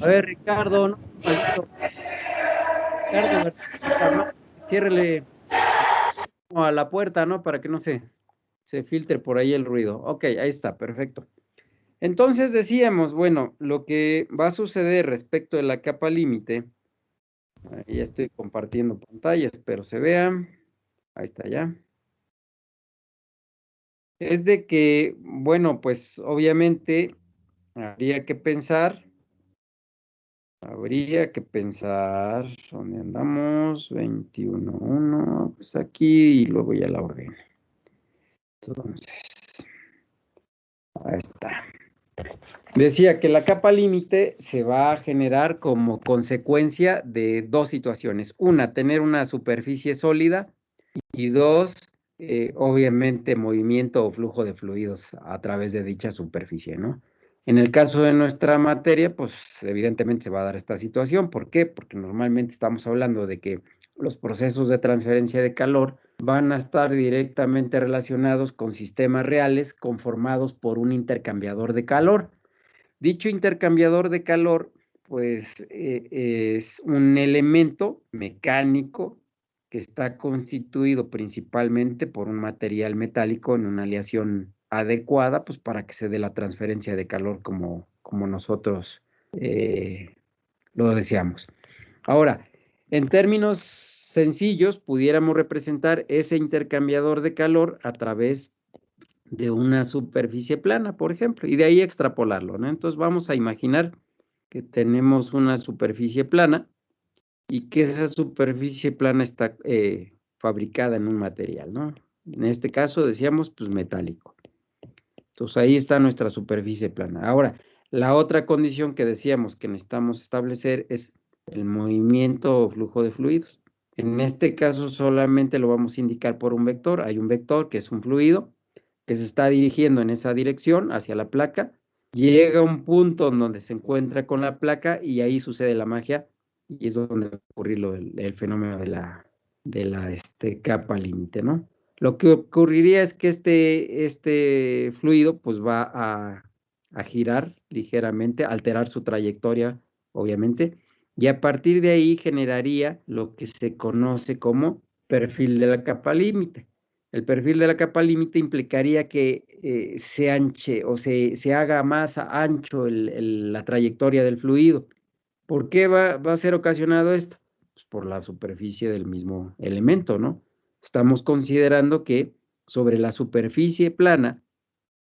A ver, Ricardo, no seas maldito. Ricardo, García, no, ciérrele a la puerta, ¿no? Para que no se filtre por ahí el ruido. Ok, ahí está, perfecto. Entonces decíamos, bueno, lo que va a suceder respecto de la capa límite, ahí ya estoy compartiendo pantalla, espero se vean. Ahí está ya. Es de que, bueno, pues obviamente habría que pensar, ¿dónde andamos? 21.1, pues aquí y luego ya la ordeno. Entonces, ahí está. Decía que la capa límite se va a generar como consecuencia de dos situaciones. Una, tener una superficie sólida y dos, obviamente movimiento o flujo de fluidos a través de dicha superficie, ¿no? En el caso de nuestra materia, pues evidentemente se va a dar esta situación. ¿Por qué? Porque normalmente estamos hablando de que los procesos de transferencia de calor van a estar directamente relacionados con sistemas reales conformados por un intercambiador de calor. Dicho intercambiador de calor, pues es un elemento mecánico que está constituido principalmente por un material metálico en una aleación adecuada, pues para que se dé la transferencia de calor como nosotros eh, lo deseamos. Ahora, en términos sencillos, pudiéramos representar ese intercambiador de calor a través de una superficie plana, por ejemplo, y de ahí extrapolarlo, ¿no? Entonces vamos a imaginar que tenemos una superficie plana y que esa superficie plana está fabricada en un material, ¿no? En este caso decíamos, pues metálico. Entonces ahí está nuestra superficie plana. Ahora, la otra condición que decíamos que necesitamos establecer es el movimiento o flujo de fluidos. En este caso solamente lo vamos a indicar por un vector. Hay un vector que es un fluido que se está dirigiendo en esa dirección hacia la placa, llega a un punto en donde se encuentra con la placa y ahí sucede la magia y es donde va a ocurrir el fenómeno de la capa límite, ¿no? Lo que ocurriría es que este fluido pues va a girar ligeramente, alterar su trayectoria, obviamente, y a partir de ahí generaría lo que se conoce como perfil de la capa límite. El perfil de la capa límite implicaría que se anche o se haga más ancho la trayectoria del fluido. ¿Por qué va a ser ocasionado esto? Pues por la superficie del mismo elemento, ¿no? Estamos considerando que sobre la superficie plana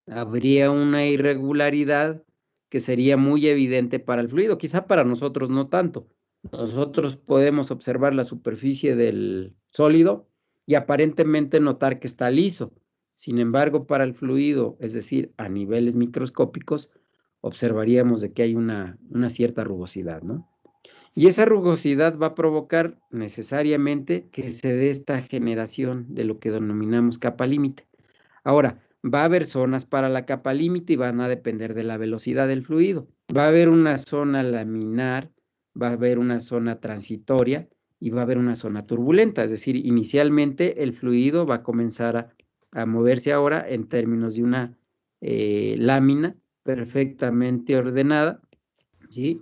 habría una irregularidad que sería muy evidente para el fluido, quizá para nosotros no tanto. Nosotros podemos observar la superficie del sólido y aparentemente notar que está liso. Sin embargo, para el fluido, es decir, a niveles microscópicos, observaríamos de que hay una cierta rugosidad, ¿no? Y esa rugosidad va a provocar necesariamente que se dé esta generación de lo que denominamos capa límite. Ahora, va a haber zonas para la capa límite y van a depender de la velocidad del fluido. Va a haber una zona laminar, va a haber una zona transitoria y va a haber una zona turbulenta. Es decir, inicialmente el fluido va a comenzar a moverse ahora en términos de una lámina perfectamente ordenada, ¿sí?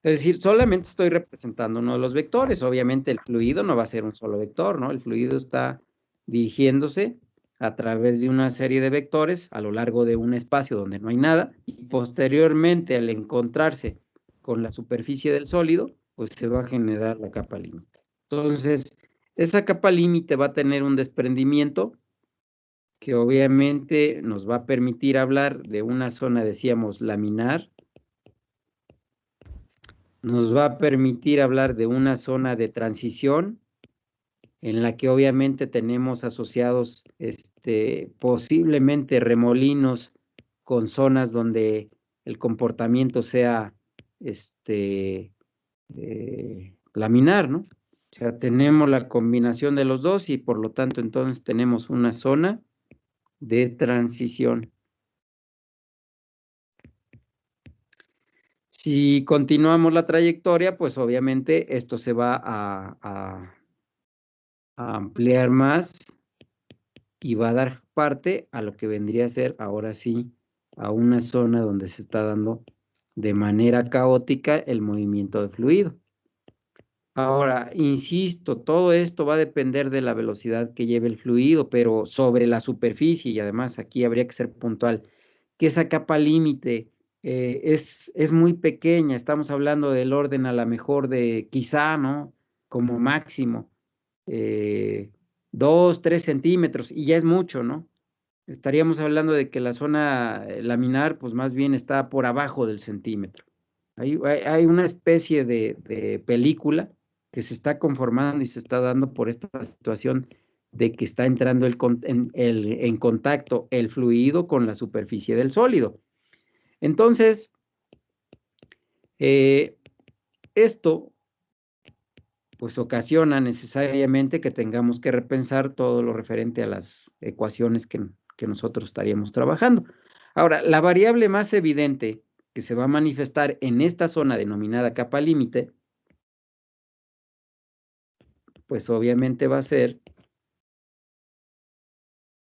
Es decir, solamente estoy representando uno de los vectores. Obviamente el fluido no va a ser un solo vector, ¿no? El fluido está dirigiéndose a través de una serie de vectores a lo largo de un espacio donde no hay nada y posteriormente al encontrarse con la superficie del sólido, pues se va a generar la capa límite. Entonces, esa capa límite va a tener un desprendimiento que obviamente nos va a permitir hablar de una zona, decíamos, laminar, nos va a permitir hablar de una zona de transición en la que obviamente tenemos asociados posiblemente remolinos con zonas donde el comportamiento sea laminar, ¿no? O sea, tenemos la combinación de los dos y por lo tanto entonces tenemos una zona de transición. Si continuamos la trayectoria, pues obviamente esto se va a ampliar más y va a dar parte a lo que vendría a ser ahora sí a una zona donde se está dando de manera caótica el movimiento del fluido. Ahora, insisto, todo esto va a depender de la velocidad que lleve el fluido, pero sobre la superficie, y además aquí habría que ser puntual, que esa capa límite es muy pequeña, estamos hablando del orden a lo mejor de quizá, ¿no? Como máximo, 2, 3 centímetros, y ya es mucho, ¿no? Estaríamos hablando de que la zona laminar, pues más bien está por abajo del centímetro. Hay una especie de película que se está conformando y se está dando por esta situación de que está entrando en contacto el fluido con la superficie del sólido. Entonces, esto pues ocasiona necesariamente que tengamos que repensar todo lo referente a las ecuaciones que nosotros estaríamos trabajando. Ahora, la variable más evidente que se va a manifestar en esta zona denominada capa límite, pues obviamente va a ser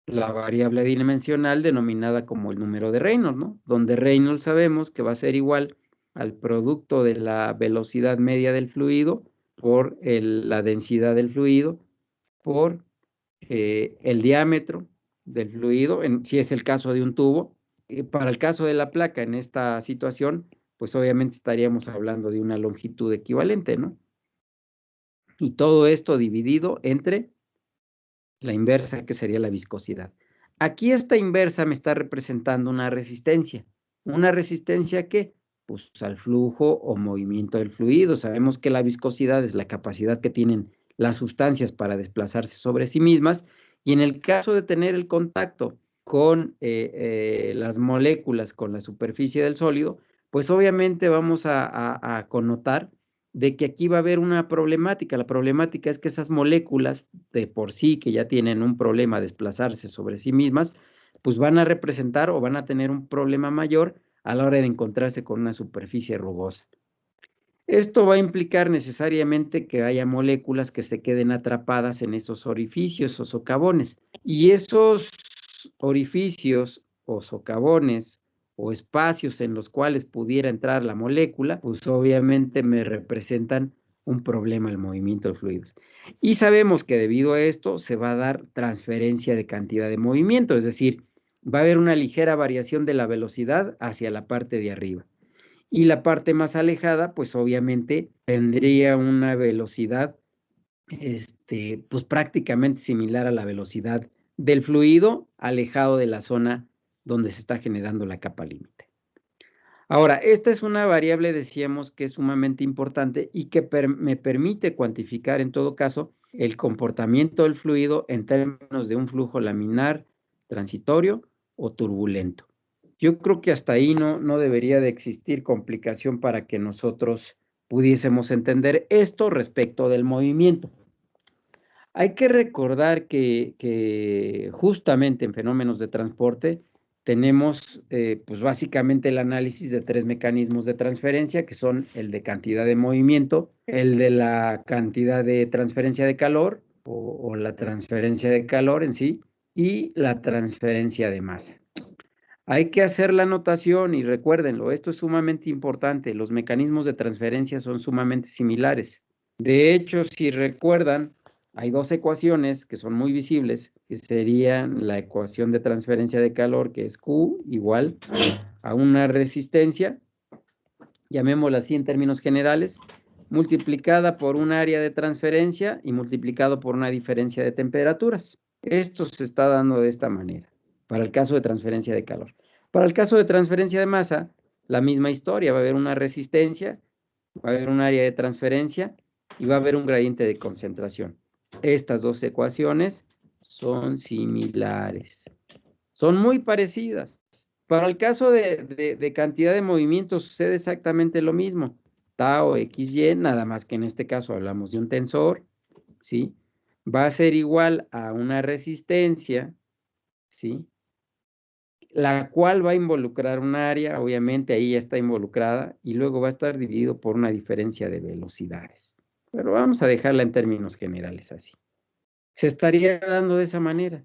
la variable dimensional denominada como el número de Reynolds, ¿no? Donde Reynolds sabemos que va a ser igual al producto de la velocidad media del fluido por la densidad del fluido por el diámetro del fluido, si es el caso de un tubo. Para el caso de la placa, en esta situación, pues obviamente estaríamos hablando de una longitud equivalente, ¿no? Y todo esto dividido entre la inversa, que sería la viscosidad. Aquí esta inversa me está representando una resistencia. ¿Una resistencia qué? Pues al flujo o movimiento del fluido. Sabemos que la viscosidad es la capacidad que tienen las sustancias para desplazarse sobre sí mismas, y en el caso de tener el contacto con las moléculas, con la superficie del sólido, pues obviamente vamos a connotar de que aquí va a haber una problemática. La problemática es que esas moléculas de por sí, que ya tienen un problema desplazarse sobre sí mismas, pues van a representar o van a tener un problema mayor a la hora de encontrarse con una superficie rugosa. Esto va a implicar necesariamente que haya moléculas que se queden atrapadas en esos orificios o socavones. Y esos orificios o socavones o espacios en los cuales pudiera entrar la molécula, pues obviamente me representan un problema al movimiento de fluidos. Y sabemos que debido a esto se va a dar transferencia de cantidad de movimiento, es decir, va a haber una ligera variación de la velocidad hacia la parte de arriba. Y la parte más alejada, pues obviamente tendría una velocidad, pues prácticamente similar a la velocidad del fluido alejado de la zona donde se está generando la capa límite. Ahora, esta es una variable, decíamos, que es sumamente importante y que me permite cuantificar en todo caso el comportamiento del fluido en términos de un flujo laminar, transitorio o turbulento. Yo creo que hasta ahí no debería de existir complicación para que nosotros pudiésemos entender esto respecto del movimiento. Hay que recordar que justamente en fenómenos de transporte tenemos pues básicamente el análisis de 3 mecanismos de transferencia, que son el de cantidad de movimiento, el de la cantidad de transferencia de calor o la transferencia de calor en sí, y la transferencia de masa. Hay que hacer la anotación y recuérdenlo, esto es sumamente importante, los mecanismos de transferencia son sumamente similares. De hecho, si recuerdan, hay dos ecuaciones que son muy visibles, que serían la ecuación de transferencia de calor, que es Q igual a una resistencia, llamémosla así en términos generales, multiplicada por un área de transferencia y multiplicado por una diferencia de temperaturas. Esto se está dando de esta manera, para el caso de transferencia de calor. Para el caso de transferencia de masa, la misma historia, va a haber una resistencia, va a haber un área de transferencia y va a haber un gradiente de concentración. Estas dos ecuaciones son similares, son muy parecidas. Para el caso de cantidad de movimiento sucede exactamente lo mismo. Tau XY, nada más que en este caso hablamos de un tensor, ¿sí? Va a ser igual a una resistencia, ¿sí? La cual va a involucrar un área, obviamente ahí ya está involucrada, y luego va a estar dividido por una diferencia de velocidades. Pero vamos a dejarla en términos generales así. Se estaría dando de esa manera.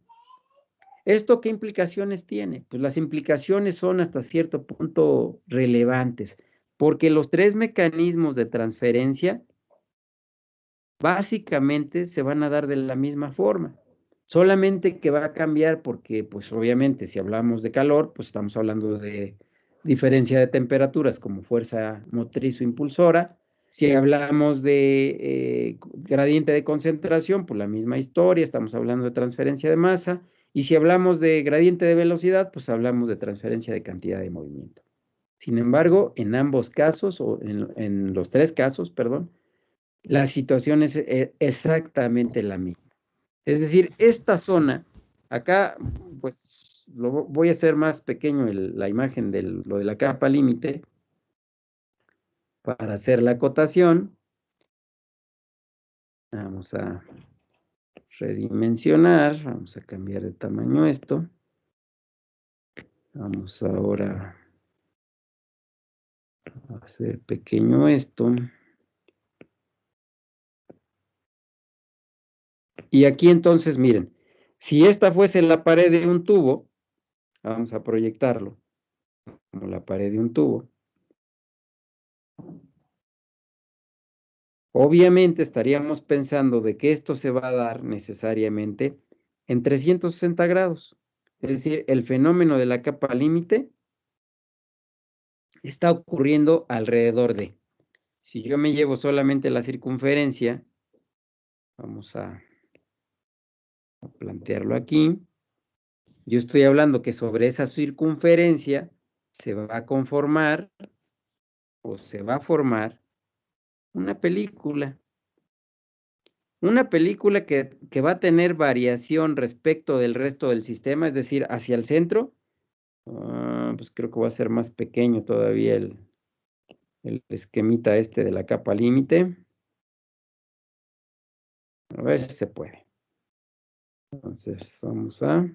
¿Esto qué implicaciones tiene? Pues las implicaciones son hasta cierto punto relevantes. porque los tres mecanismos de transferencia básicamente se van a dar de la misma forma. Solamente que va a cambiar porque, pues obviamente, si hablamos de calor, pues estamos hablando de diferencia de temperaturas como fuerza motriz o impulsora. Si hablamos de gradiente de concentración, pues la misma historia, estamos hablando de transferencia de masa. Y si hablamos de gradiente de velocidad, pues hablamos de transferencia de cantidad de movimiento. Sin embargo, en ambos casos, o en los tres casos, perdón, la situación es exactamente la misma. Es decir, esta zona, acá, pues voy a hacer más pequeño la imagen de lo de la capa límite para hacer la acotación. Vamos a redimensionar, vamos a cambiar de tamaño esto. Vamos ahora a hacer pequeño esto. Y aquí entonces, miren, si esta fuese la pared de un tubo, vamos a proyectarlo como la pared de un tubo. Obviamente estaríamos pensando de que esto se va a dar necesariamente en 360 grados. Es decir, el fenómeno de la capa límite está ocurriendo alrededor de. Si yo me llevo solamente la circunferencia, vamos a plantearlo aquí. Yo estoy hablando que sobre esa circunferencia se va a conformar o se va a formar una película. Una película que va a tener variación respecto del resto del sistema, es decir, hacia el centro, pues creo que va a ser más pequeño todavía el esquemita este de la capa límite. A ver si se puede. Entonces, vamos a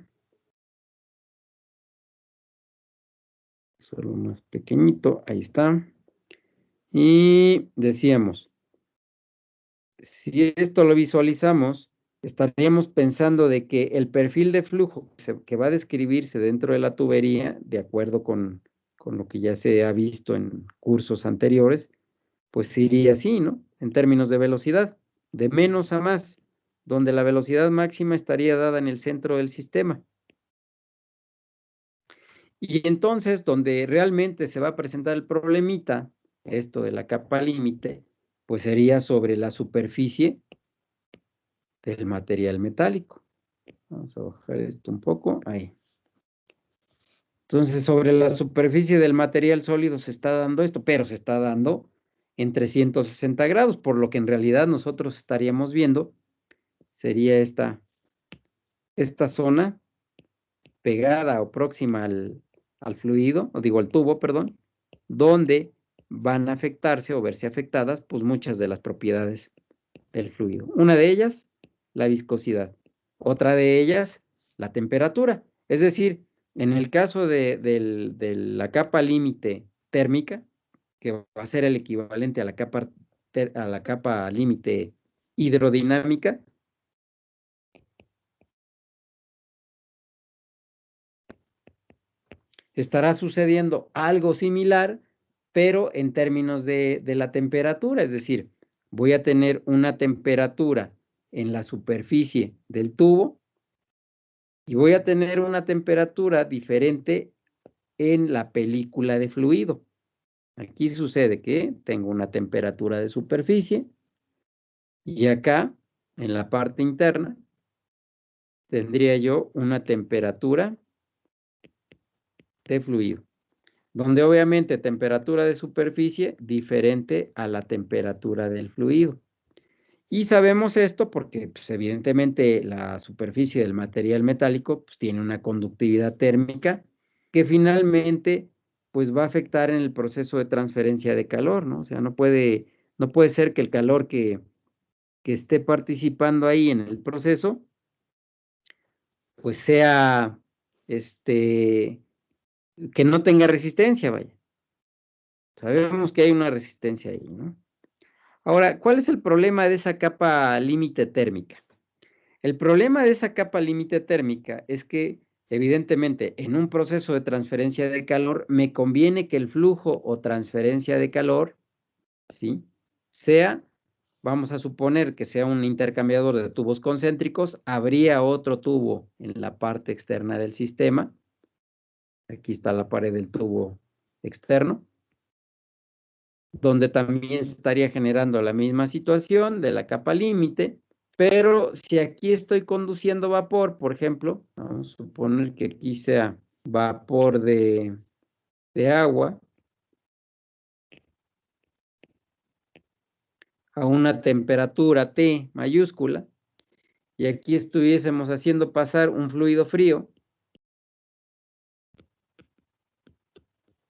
hacerlo más pequeñito. Ahí está. Y decíamos, si esto lo visualizamos, estaríamos pensando de que el perfil de flujo que va a describirse dentro de la tubería, de acuerdo con lo que ya se ha visto en cursos anteriores, pues iría así, ¿no? En términos de velocidad, de menos a más, donde la velocidad máxima estaría dada en el centro del sistema. Y entonces, donde realmente se va a presentar el problemita, esto de la capa límite, pues sería sobre la superficie del material metálico. Vamos a bajar esto un poco, ahí. Entonces, sobre la superficie del material sólido se está dando esto, pero se está dando en 360 grados, por lo que en realidad nosotros estaríamos viendo, sería esta zona pegada o próxima al fluido, o digo al tubo, perdón, donde van a afectarse o verse afectadas, pues muchas de las propiedades del fluido. Una de ellas, la viscosidad. Otra de ellas, la temperatura. Es decir, en el caso de la capa límite térmica, que va a ser el equivalente a la capa límite hidrodinámica, estará sucediendo algo similar, pero en términos de la temperatura, es decir, voy a tener una temperatura en la superficie del tubo y voy a tener una temperatura diferente en la película de fluido. Aquí sucede que tengo una temperatura de superficie y acá, en la parte interna, tendría yo una temperatura de fluido, donde obviamente temperatura de superficie diferente a la temperatura del fluido. Y sabemos esto porque, pues, evidentemente, la superficie del material metálico pues, tiene una conductividad térmica que finalmente pues, va a afectar en el proceso de transferencia de calor, ¿no? O sea, no puede ser que el calor que esté participando ahí en el proceso, pues sea, que no tenga resistencia, vaya. Sabemos que hay una resistencia ahí, ¿no? Ahora, ¿cuál es el problema de esa capa límite térmica? El problema de esa capa límite térmica es que evidentemente, en un proceso de transferencia de calor, me conviene que el flujo o transferencia de calor, ¿sí?, sea, vamos a suponer que sea un intercambiador de tubos concéntricos, habría otro tubo en la parte externa del sistema. Aquí está la pared del tubo externo, donde también se estaría generando la misma situación de la capa límite, pero si aquí estoy conduciendo vapor, por ejemplo, vamos a suponer que aquí sea vapor de agua a una temperatura T mayúscula, y aquí estuviésemos haciendo pasar un fluido frío,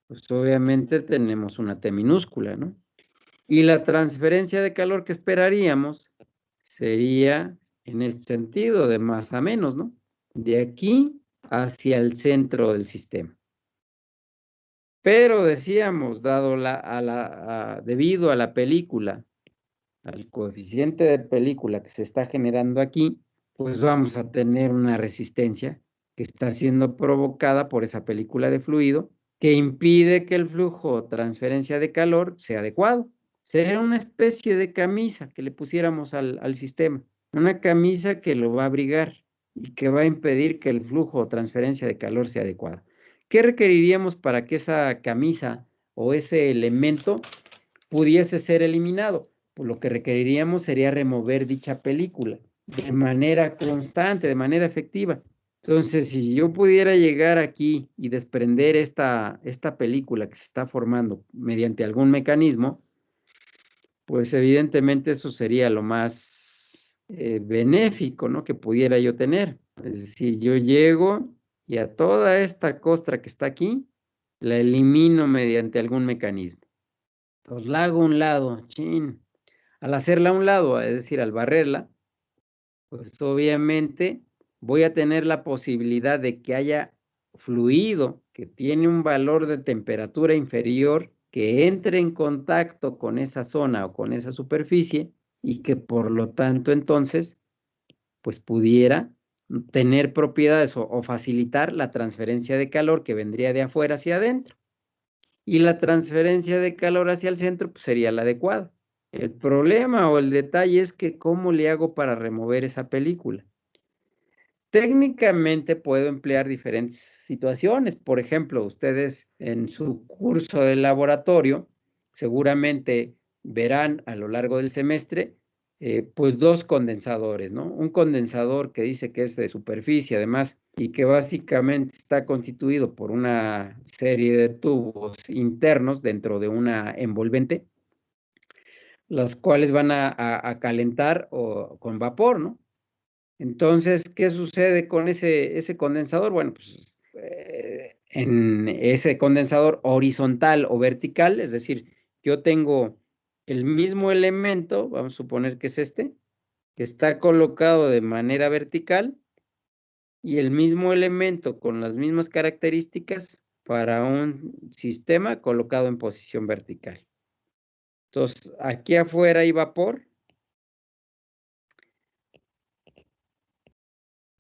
pues obviamente tenemos una T minúscula, ¿no? Y la transferencia de calor que esperaríamos sería en este sentido, de más a menos, ¿no? De aquí hacia el centro del sistema. Pero decíamos, dado debido a la película, al coeficiente de película que se está generando aquí, pues vamos a tener una resistencia que está siendo provocada por esa película de fluido que impide que el flujo o transferencia de calor sea adecuado. Sería una especie de camisa que le pusiéramos al sistema, una camisa que lo va a abrigar y que va a impedir que el flujo o transferencia de calor sea adecuada. ¿Qué requeriríamos para que esa camisa o ese elemento pudiese ser eliminado? Pues lo que requeriríamos sería remover dicha película de manera constante, de manera efectiva. Entonces, si yo pudiera llegar aquí y desprender esta película que se está formando mediante algún mecanismo, pues evidentemente eso sería lo más benéfico, ¿no?, que pudiera yo tener. Es decir, yo llego y a toda esta costra que está aquí, la elimino mediante algún mecanismo. Entonces la hago a un lado, chin. Al hacerla a un lado, es decir, al barrerla, pues obviamente voy a tener la posibilidad de que haya fluido que tiene un valor de temperatura inferior que entre en contacto con esa zona o con esa superficie y que por lo tanto entonces pues pudiera tener propiedades o facilitar la transferencia de calor que vendría de afuera hacia adentro. Y la transferencia de calor hacia el centro pues sería la adecuada. El problema o el detalle es que ¿cómo le hago para remover esa película? Técnicamente puedo emplear diferentes situaciones. Por ejemplo, ustedes en su curso de laboratorio seguramente verán a lo largo del semestre, pues 2 condensadores, ¿no? Un condensador que dice que es de superficie, además, y que básicamente está constituido por una serie de tubos internos dentro de una envolvente, los cuales van a calentar con vapor, ¿no? Entonces, ¿qué sucede con ese condensador? Bueno, pues, en ese condensador horizontal o vertical, es decir, yo tengo el mismo elemento, vamos a suponer que es este, que está colocado de manera vertical, y el mismo elemento con las mismas características para un sistema colocado en posición vertical. Entonces, aquí afuera hay vapor.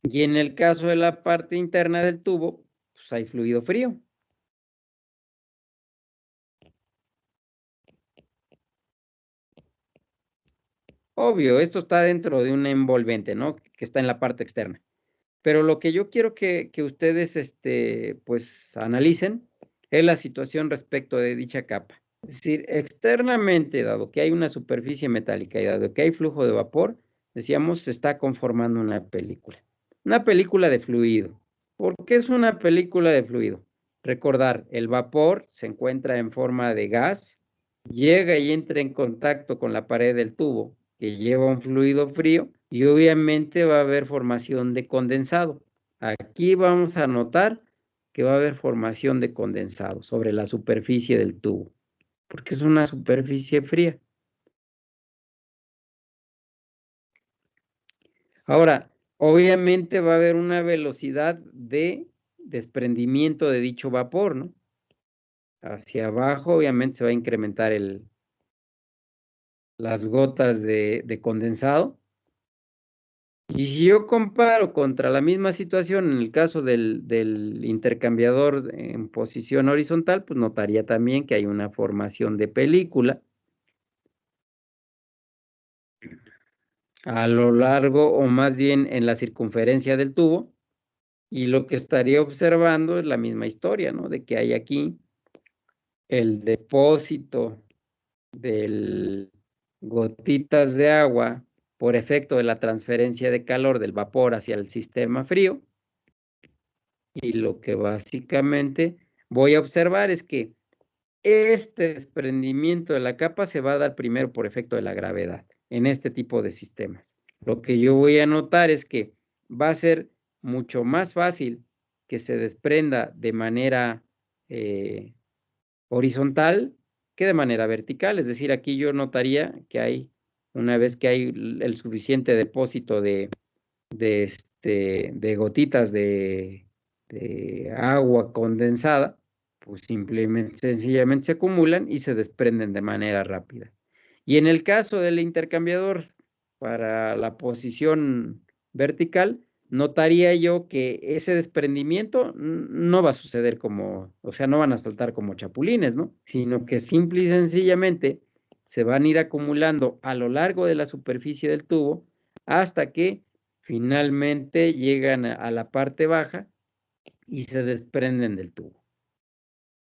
Y en el caso de la parte interna del tubo, pues hay fluido frío. Obvio, esto está dentro de un envolvente, ¿no?, que está en la parte externa. Pero lo que yo quiero que ustedes, pues, analicen es la situación respecto de dicha capa. Es decir, externamente, dado que hay una superficie metálica y dado que hay flujo de vapor, decíamos, se está conformando una película. Una película de fluido. ¿Por qué es una película de fluido? Recordar, el vapor se encuentra en forma de gas, llega y entra en contacto con la pared del tubo, que lleva un fluido frío, y obviamente va a haber formación de condensado. Aquí vamos a notar que va a haber formación de condensado sobre la superficie del tubo, porque es una superficie fría. Ahora, obviamente va a haber una velocidad de desprendimiento de dicho vapor, ¿no? Hacia abajo, obviamente, se va a incrementar las gotas de condensado. Y si yo comparo contra la misma situación en el caso del intercambiador en posición horizontal, pues notaría también que hay una formación de película a lo largo o más bien en la circunferencia del tubo, y lo que estaría observando es la misma historia, ¿no? De que hay aquí el depósito de gotitas de agua por efecto de la transferencia de calor del vapor hacia el sistema frío, y lo que básicamente voy a observar es que este desprendimiento de la capa se va a dar primero por efecto de la gravedad en este tipo de sistemas. Lo que yo voy a notar es que va a ser mucho más fácil que se desprenda de manera horizontal que de manera vertical. Es decir, aquí yo notaría que hay, una vez que hay el suficiente depósito de gotitas de agua condensada, pues simplemente, sencillamente se acumulan y se desprenden de manera rápida. Y en el caso del intercambiador para la posición vertical, notaría yo que ese desprendimiento no va a suceder como, o sea, no van a saltar como chapulines, ¿no? Sino que simple y sencillamente se van a ir acumulando a lo largo de la superficie del tubo hasta que finalmente llegan a la parte baja y se desprenden del tubo.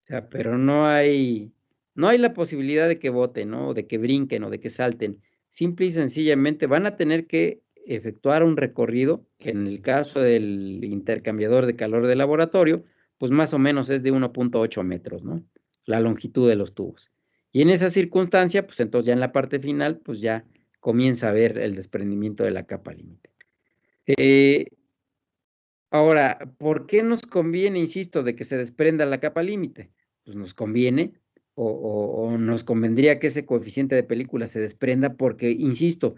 O sea, pero no hay la posibilidad de que boten, ¿no? O de que brinquen o de que salten. Simple y sencillamente van a tener que efectuar un recorrido, que en el caso del intercambiador de calor de laboratorio, pues más o menos es de 1.8 metros, ¿no? La longitud de los tubos. Y en esa circunstancia, pues entonces ya en la parte final, pues ya comienza a ver el desprendimiento de la capa límite. Eh, Ahora, ¿por qué nos conviene, insisto, de que se desprenda la capa límite? Pues nos conviene o nos convendría que ese coeficiente de película se desprenda porque, insisto,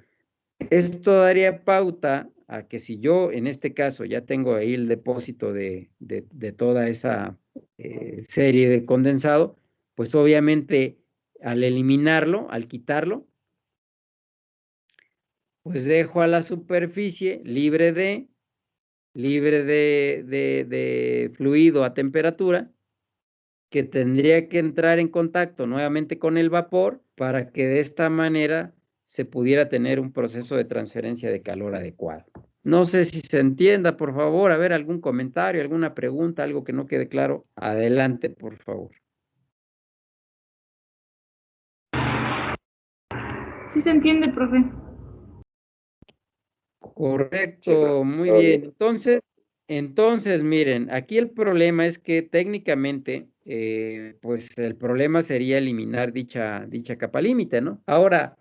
esto daría pauta a que si yo en este caso ya tengo ahí el depósito de toda esa serie de condensado, pues obviamente al eliminarlo, al quitarlo, pues dejo a la superficie libre de fluido a temperatura que tendría que entrar en contacto nuevamente con el vapor para que de esta manera se pudiera tener un proceso de transferencia de calor adecuado. No sé si se entienda, por favor, a ver, algún comentario, alguna pregunta, algo que no quede claro. Adelante, por favor. Sí se entiende, profe. Correcto, muy bien. Entonces, miren, aquí el problema es que técnicamente, pues el problema sería eliminar dicha capa límite, ¿no? Ahora,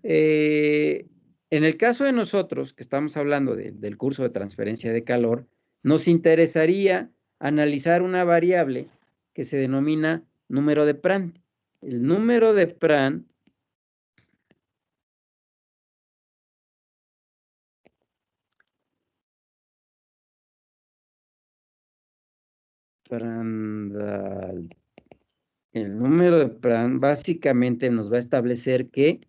en el caso de nosotros, que estamos hablando del curso de transferencia de calor, nos interesaría analizar una variable que se denomina número de Prandtl. El número de Prandtl El número de Prandtl básicamente nos va a establecer que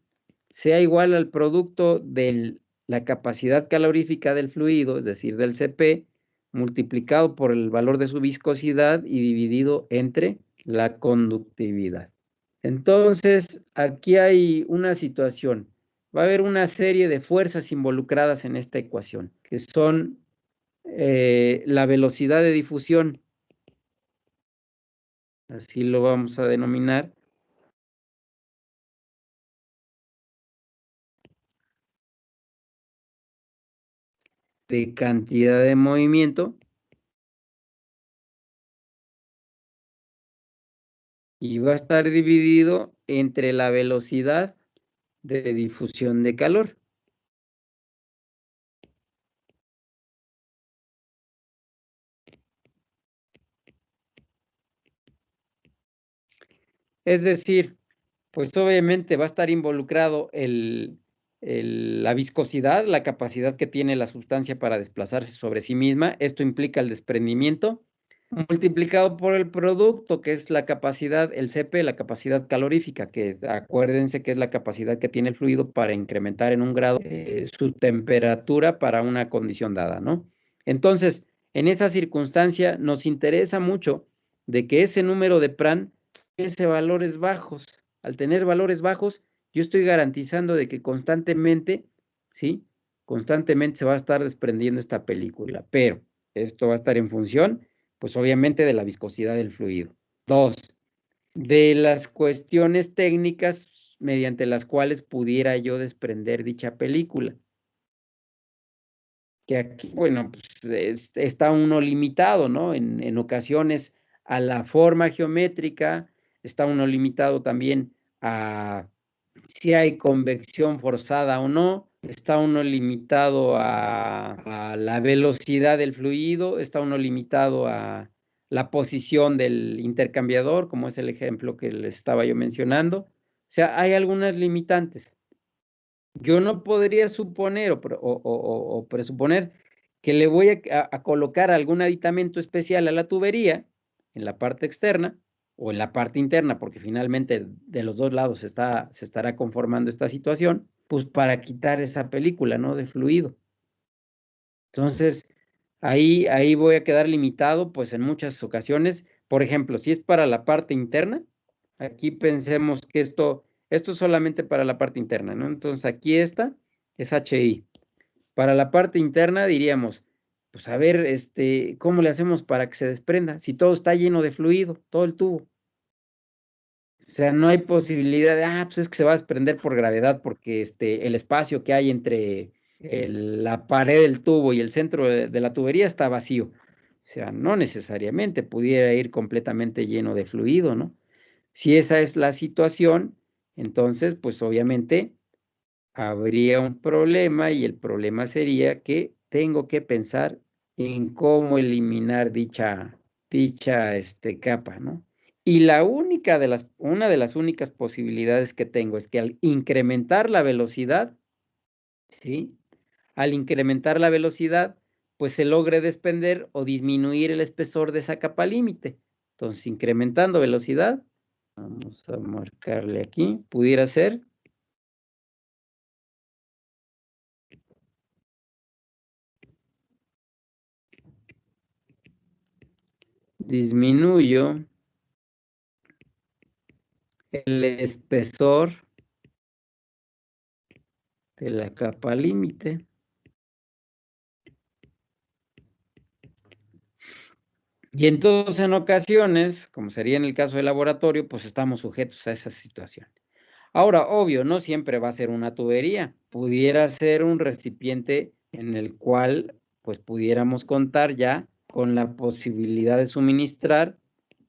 sea igual al producto de la capacidad calorífica del fluido, es decir, del Cp, multiplicado por el valor de su viscosidad y dividido entre la conductividad. Entonces, aquí hay una situación. Va a haber una serie de fuerzas involucradas en esta ecuación, que son la velocidad de difusión, así lo vamos a denominar, de cantidad de movimiento, y va a estar dividido entre la velocidad de difusión de calor. Es decir, pues obviamente va a estar involucrado la viscosidad, la capacidad que tiene la sustancia para desplazarse sobre sí misma. Esto implica el desprendimiento multiplicado por el producto, que es la capacidad, el CP, la capacidad calorífica, que acuérdense que es la capacidad que tiene el fluido para incrementar en 1 grado su temperatura para una condición dada, ¿no? Entonces, en esa circunstancia nos interesa mucho de que ese número de Pran tuviese valores bajos. Al tener valores bajos, yo estoy garantizando de que constantemente, ¿sí? Constantemente se va a estar desprendiendo esta película, pero esto va a estar en función, pues obviamente, de la viscosidad del fluido. 2, de las cuestiones técnicas mediante las cuales pudiera yo desprender dicha película. Que aquí, bueno, pues está uno limitado, ¿no? En ocasiones a la forma geométrica, está uno limitado también a si hay convección forzada o no, está uno limitado a la velocidad del fluido, está uno limitado a la posición del intercambiador, como es el ejemplo que les estaba yo mencionando. O sea, hay algunas limitantes. Yo no podría suponer o presuponer que le voy a colocar algún aditamento especial a la tubería en la parte externa o en la parte interna, porque finalmente de los dos lados se estará conformando esta situación, pues para quitar esa película, ¿no? De fluido. Entonces, ahí voy a quedar limitado, pues en muchas ocasiones. Por ejemplo, si es para la parte interna, aquí pensemos que esto es solamente para la parte interna, ¿no? Entonces, aquí esta es HI. Para la parte interna diríamos, pues a ver, ¿cómo le hacemos para que se desprenda? Si todo está lleno de fluido, todo el tubo. O sea, no hay posibilidad de, pues es que se va a desprender por gravedad porque el espacio que hay entre la pared del tubo y el centro de la tubería está vacío. O sea, no necesariamente pudiera ir completamente lleno de fluido, ¿no? Si esa es la situación, entonces, pues obviamente habría un problema y el problema sería que tengo que pensar en cómo eliminar dicha capa, ¿no? Y una de las únicas posibilidades que tengo es que al incrementar la velocidad, ¿sí? Al incrementar la velocidad, pues se logre desprender o disminuir el espesor de esa capa límite. Entonces, incrementando velocidad, vamos a marcarle aquí, pudiera ser disminuyo el espesor de la capa límite. Y entonces en ocasiones, como sería en el caso del laboratorio, pues estamos sujetos a esa situación. Ahora, obvio, no siempre va a ser una tubería. Pudiera ser un recipiente en el cual pues pudiéramos contar ya con la posibilidad de suministrar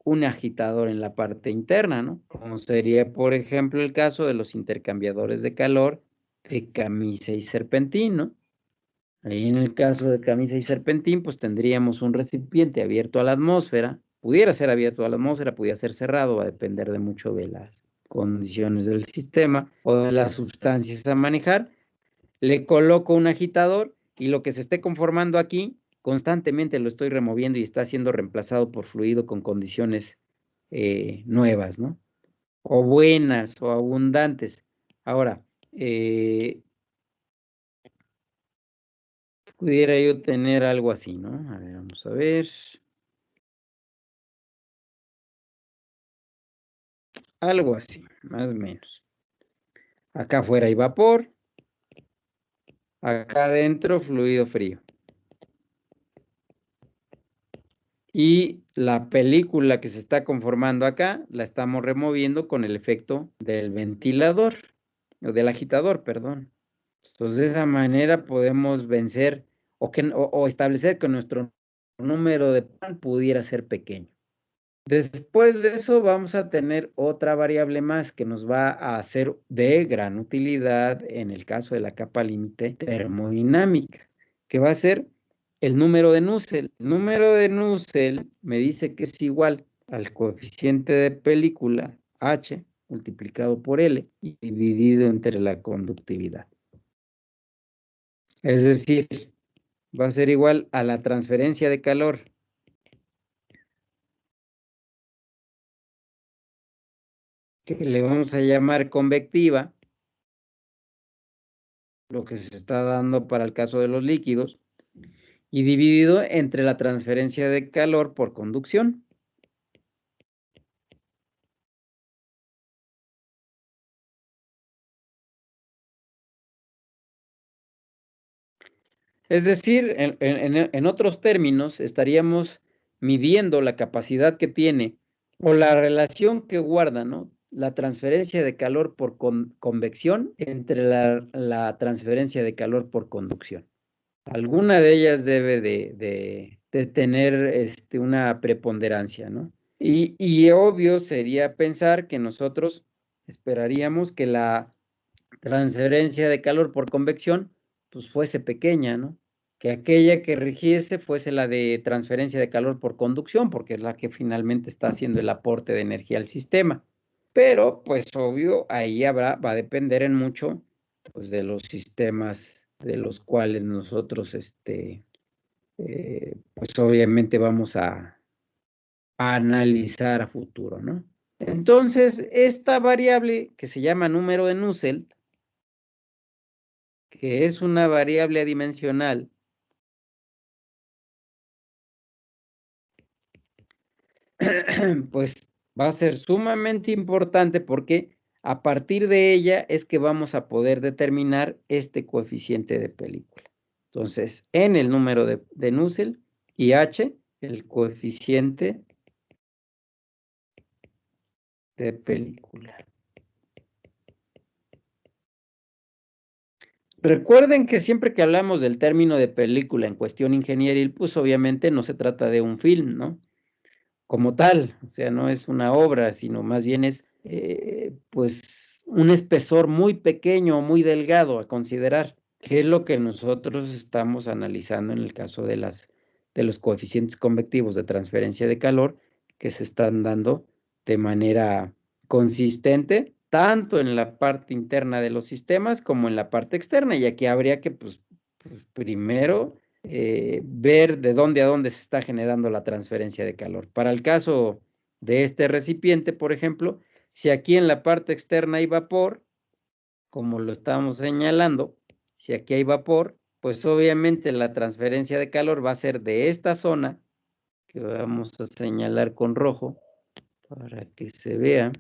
un agitador en la parte interna, ¿no? Como sería, por ejemplo, el caso de los intercambiadores de calor de camisa y serpentín, ¿no? Ahí en el caso de camisa y serpentín, pues tendríamos un recipiente abierto a la atmósfera, pudiera ser abierto a la atmósfera, pudiera ser cerrado, va a depender de mucho de las condiciones del sistema o de las sustancias a manejar. Le coloco un agitador y lo que se esté conformando aquí, constantemente lo estoy removiendo y está siendo reemplazado por fluido con condiciones nuevas, ¿no? O buenas o abundantes. Ahora, pudiera yo tener algo así, ¿no? A ver, vamos a ver. Algo así, más o menos. Acá afuera hay vapor, acá adentro fluido frío. Y la película que se está conformando acá la estamos removiendo con el efecto del ventilador, o del agitador, perdón. Entonces, de esa manera podemos vencer o establecer que nuestro número de pan pudiera ser pequeño. Después de eso vamos a tener otra variable más que nos va a ser de gran utilidad en el caso de la capa límite termodinámica, que va a ser el número de Nusselt. El número de Nusselt me dice que es igual al coeficiente de película H multiplicado por L y dividido entre la conductividad. Es decir, va a ser igual a la transferencia de calor que le vamos a llamar convectiva, lo que se está dando para el caso de los líquidos, y dividido entre la transferencia de calor por conducción. Es decir, en otros términos, estaríamos midiendo la capacidad que tiene o la relación que guarda, ¿no?, la transferencia de calor por convección entre la transferencia de calor por conducción. Alguna de ellas debe de tener una preponderancia, ¿no? Y obvio sería pensar que nosotros esperaríamos que la transferencia de calor por convección pues fuese pequeña, ¿no? Que aquella que rigiese fuese la de transferencia de calor por conducción, porque es la que finalmente está haciendo el aporte de energía al sistema. Pero, pues obvio, ahí va a depender en mucho, pues, de los sistemas de los cuales nosotros, pues obviamente vamos a analizar a futuro, ¿no? Entonces, esta variable que se llama número de Nusselt, que es una variable adimensional, pues va a ser sumamente importante porque a partir de ella es que vamos a poder determinar este coeficiente de película. Entonces, N el número de Nusselt y H el coeficiente de película. Recuerden que siempre que hablamos del término de película en cuestión ingenieril, pues obviamente no se trata de un film, ¿no? Como tal, o sea, no es una obra, sino más bien es, pues, un espesor muy pequeño, muy delgado a considerar, que es lo que nosotros estamos analizando en el caso de los coeficientes convectivos de transferencia de calor que se están dando de manera consistente, tanto en la parte interna de los sistemas como en la parte externa, y aquí habría que, pues primero ver de dónde a dónde se está generando la transferencia de calor. Para el caso de este recipiente, por ejemplo, si aquí en la parte externa hay vapor, como lo estamos señalando, si aquí hay vapor, pues obviamente la transferencia de calor va a ser de esta zona, que vamos a señalar con rojo, para que se vea.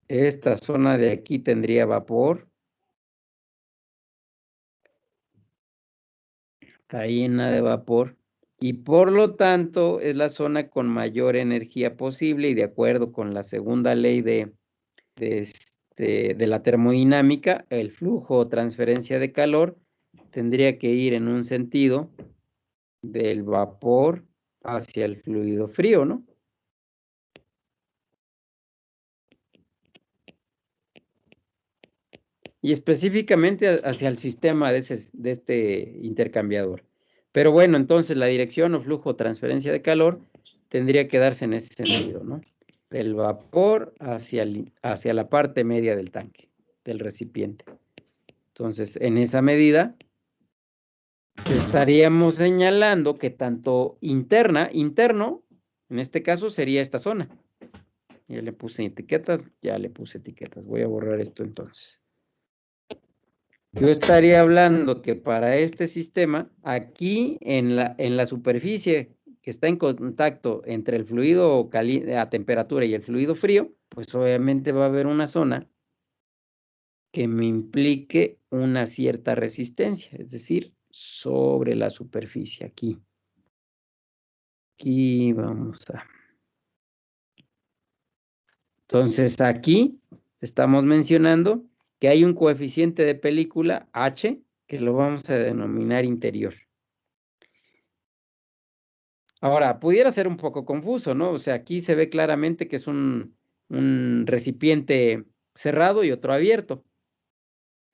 Esta zona de aquí tendría vapor. Está llena de vapor y por lo tanto es la zona con mayor energía posible y de acuerdo con la segunda ley de la termodinámica, el flujo o transferencia de calor tendría que ir en un sentido del vapor hacia el fluido frío, ¿no? Y específicamente hacia el sistema de este intercambiador. Pero bueno, entonces la dirección o flujo o transferencia de calor tendría que darse en ese sentido, ¿no? Del vapor hacia la parte media del tanque, del recipiente. Entonces, en esa medida, estaríamos señalando que tanto interno, en este caso sería esta zona. Ya le puse etiquetas, Voy a borrar esto entonces. Yo estaría hablando que para este sistema, aquí en la superficie que está en contacto entre el fluido a temperatura y el fluido frío, pues obviamente va a haber una zona que me implique una cierta resistencia, es decir, sobre la superficie aquí. Aquí vamos a... Entonces aquí estamos mencionando que hay un coeficiente de película H que lo vamos a denominar interior. Ahora, pudiera ser un poco confuso, ¿no? O sea, aquí se ve claramente que es un recipiente cerrado y otro abierto.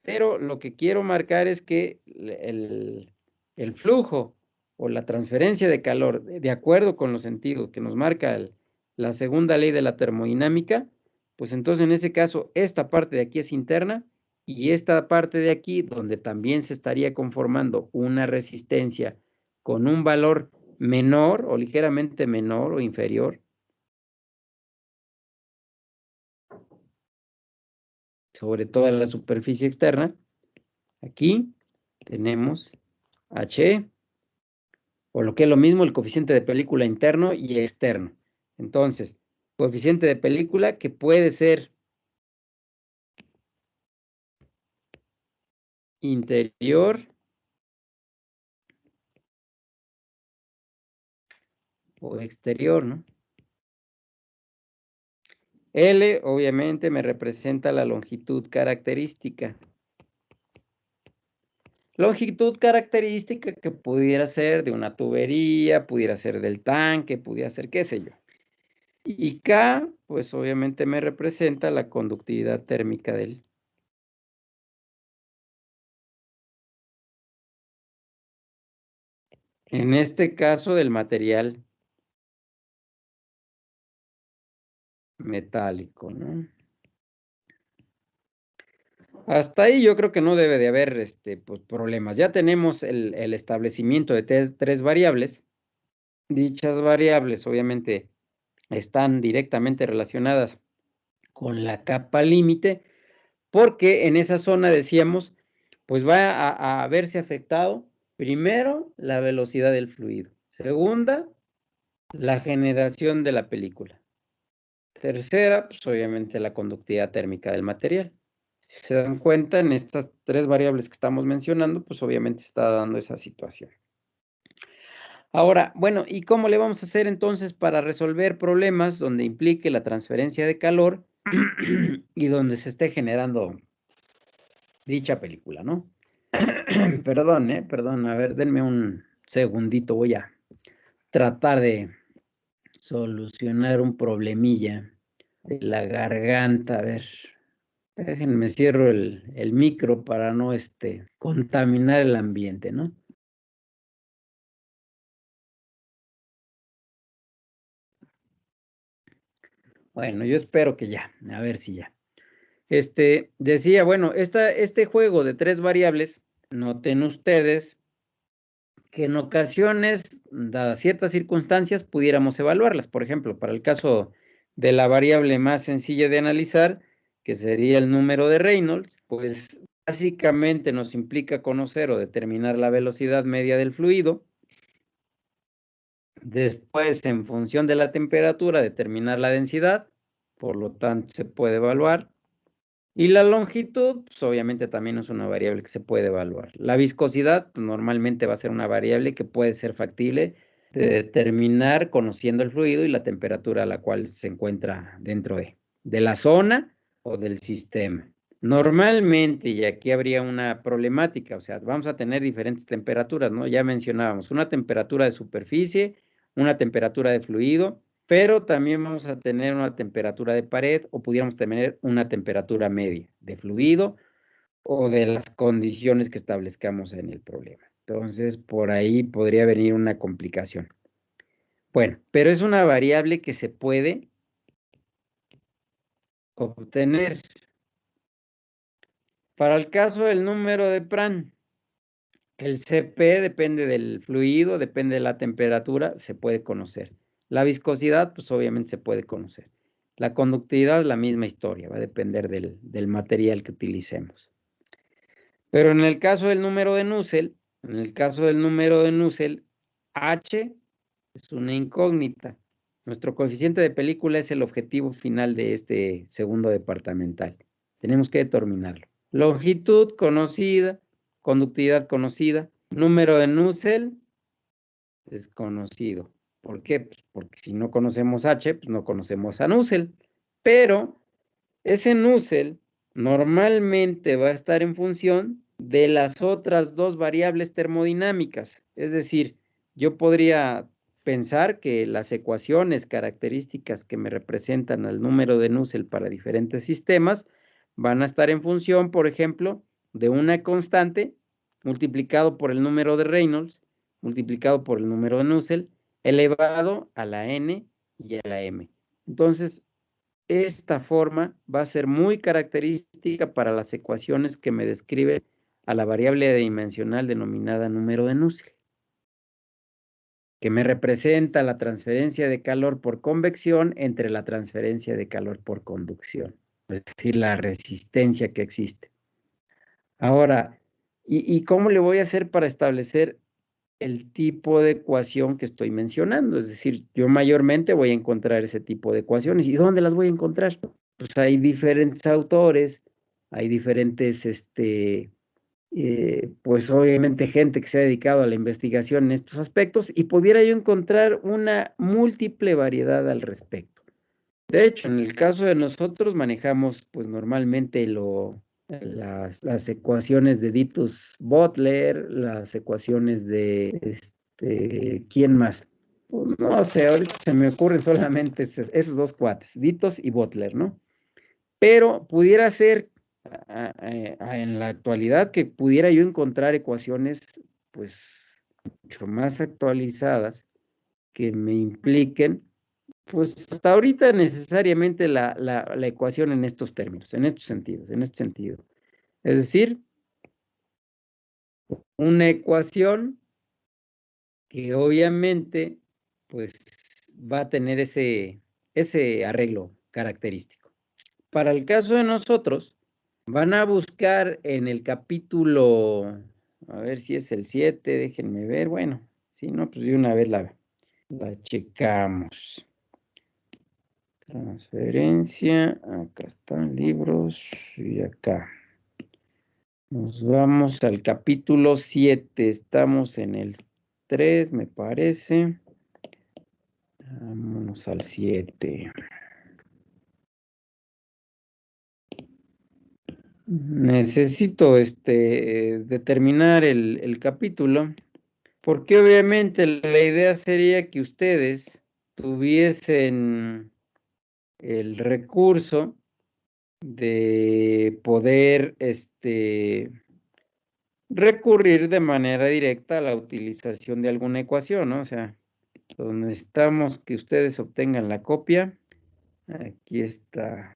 Pero lo que quiero marcar es que el flujo o la transferencia de calor, de acuerdo con los sentidos que nos marca la segunda ley de la termodinámica, pues entonces en ese caso esta parte de aquí es interna y esta parte de aquí, donde también se estaría conformando una resistencia con un valor menor o ligeramente menor o inferior sobre toda la superficie externa. Aquí tenemos H, o lo que es lo mismo, el coeficiente de película interno y externo. Entonces, coeficiente de película que puede ser interior o exterior, ¿no? L, obviamente, me representa la longitud característica. Longitud característica que pudiera ser de una tubería, pudiera ser del tanque, pudiera ser qué sé yo. Y K, pues obviamente me representa la conductividad térmica del. En este caso del material metálico, ¿no? Hasta ahí yo creo que no debe de haber pues, problemas. Ya tenemos el establecimiento de tres variables. Dichas variables obviamente están directamente relacionadas con la capa límite, porque en esa zona decíamos, pues va a verse afectado primero la velocidad del fluido, segunda, la generación de la película, tercera, pues obviamente la conductividad térmica del material. Si se dan cuenta, en estas tres variables que estamos mencionando, pues obviamente se está dando esa situación. Ahora, bueno, ¿y cómo le vamos a hacer entonces para resolver problemas donde implique la transferencia de calor y donde se esté generando dicha película, ¿no? Perdón, a ver, denme un segundito, voy a tratar de solucionar un problemilla de la garganta, a ver. Déjenme cierro el micro para no contaminar el ambiente, ¿no? Bueno, yo espero que ya, a ver si ya. Decía, bueno, este juego de tres variables, noten ustedes que en ocasiones, dadas ciertas circunstancias, pudiéramos evaluarlas. Por ejemplo, para el caso de la variable más sencilla de analizar, que sería el número de Reynolds, pues básicamente nos implica conocer o determinar la velocidad media del fluido. Después, en función de la temperatura, determinar la densidad, por lo tanto, se puede evaluar. Y la longitud, pues obviamente también es una variable que se puede evaluar. La viscosidad, pues, normalmente va a ser una variable que puede ser factible de determinar conociendo el fluido y la temperatura a la cual se encuentra dentro de la zona o del sistema. Normalmente, y aquí habría una problemática, o sea, vamos a tener diferentes temperaturas, ¿no? Ya mencionábamos una temperatura de superficie, una temperatura de fluido, pero también vamos a tener una temperatura de pared o pudiéramos tener una temperatura media de fluido o de las condiciones que establezcamos en el problema. Entonces, por ahí podría venir una complicación. Bueno, pero es una variable que se puede obtener. Para el caso del número de Prandtl, el CP depende del fluido, depende de la temperatura, se puede conocer. La viscosidad, pues obviamente se puede conocer. La conductividad, la misma historia, va a depender del material que utilicemos. Pero en el caso del número de Nusselt, H es una incógnita. Nuestro coeficiente de película es el objetivo final de este segundo departamental. Tenemos que determinarlo. Longitud conocida, conductividad conocida, número de Nusselt desconocido. ¿Por qué? Pues porque si no conocemos H, pues no conocemos a Nusselt. Pero ese Nusselt normalmente va a estar en función de las otras dos variables termodinámicas. Es decir, yo podría pensar que las ecuaciones características que me representan al número de Nusselt para diferentes sistemas van a estar en función, por ejemplo, de una constante multiplicado por el número de Reynolds, multiplicado por el número de Nusselt, elevado a la n y a la m. Entonces, esta forma va a ser muy característica para las ecuaciones que me describen a la variable dimensional denominada número de Nusselt. que me representa la transferencia de calor por convección entre la transferencia de calor por conducción, es decir, la resistencia que existe. Ahora, ¿y cómo le voy a hacer para establecer el tipo de ecuación que estoy mencionando? Es decir, yo mayormente voy a encontrar ese tipo de ecuaciones. ¿Y dónde las voy a encontrar? Pues hay diferentes autores, hay diferentes, pues obviamente gente que se ha dedicado a la investigación en estos aspectos y pudiera yo encontrar una múltiple variedad al respecto. De hecho, en el caso de nosotros manejamos pues normalmente las ecuaciones de Ditus-Butler, las ecuaciones de, ¿quién más? Pues no sé, ahorita se me ocurren solamente esos dos cuates, Ditus y Butler, ¿no? Pero pudiera ser en la actualidad que pudiera yo encontrar ecuaciones pues mucho más actualizadas que me impliquen pues hasta ahorita necesariamente la ecuación en estos términos, en estos sentidos, en este sentido. Es decir, una ecuación que obviamente pues va a tener ese arreglo característico. Para el caso de nosotros, van a buscar en el capítulo, a ver si es el 7, déjenme ver, bueno, si no, pues de una vez la checamos. Transferencia, acá están libros y acá. Nos vamos al capítulo 7, estamos en el 3, me parece. Vámonos al 7. Necesito determinar el capítulo, porque obviamente la idea sería que ustedes tuviesen el recurso de poder recurrir de manera directa a la utilización de alguna ecuación, ¿no? O sea, necesitamos que ustedes obtengan la copia. Aquí está.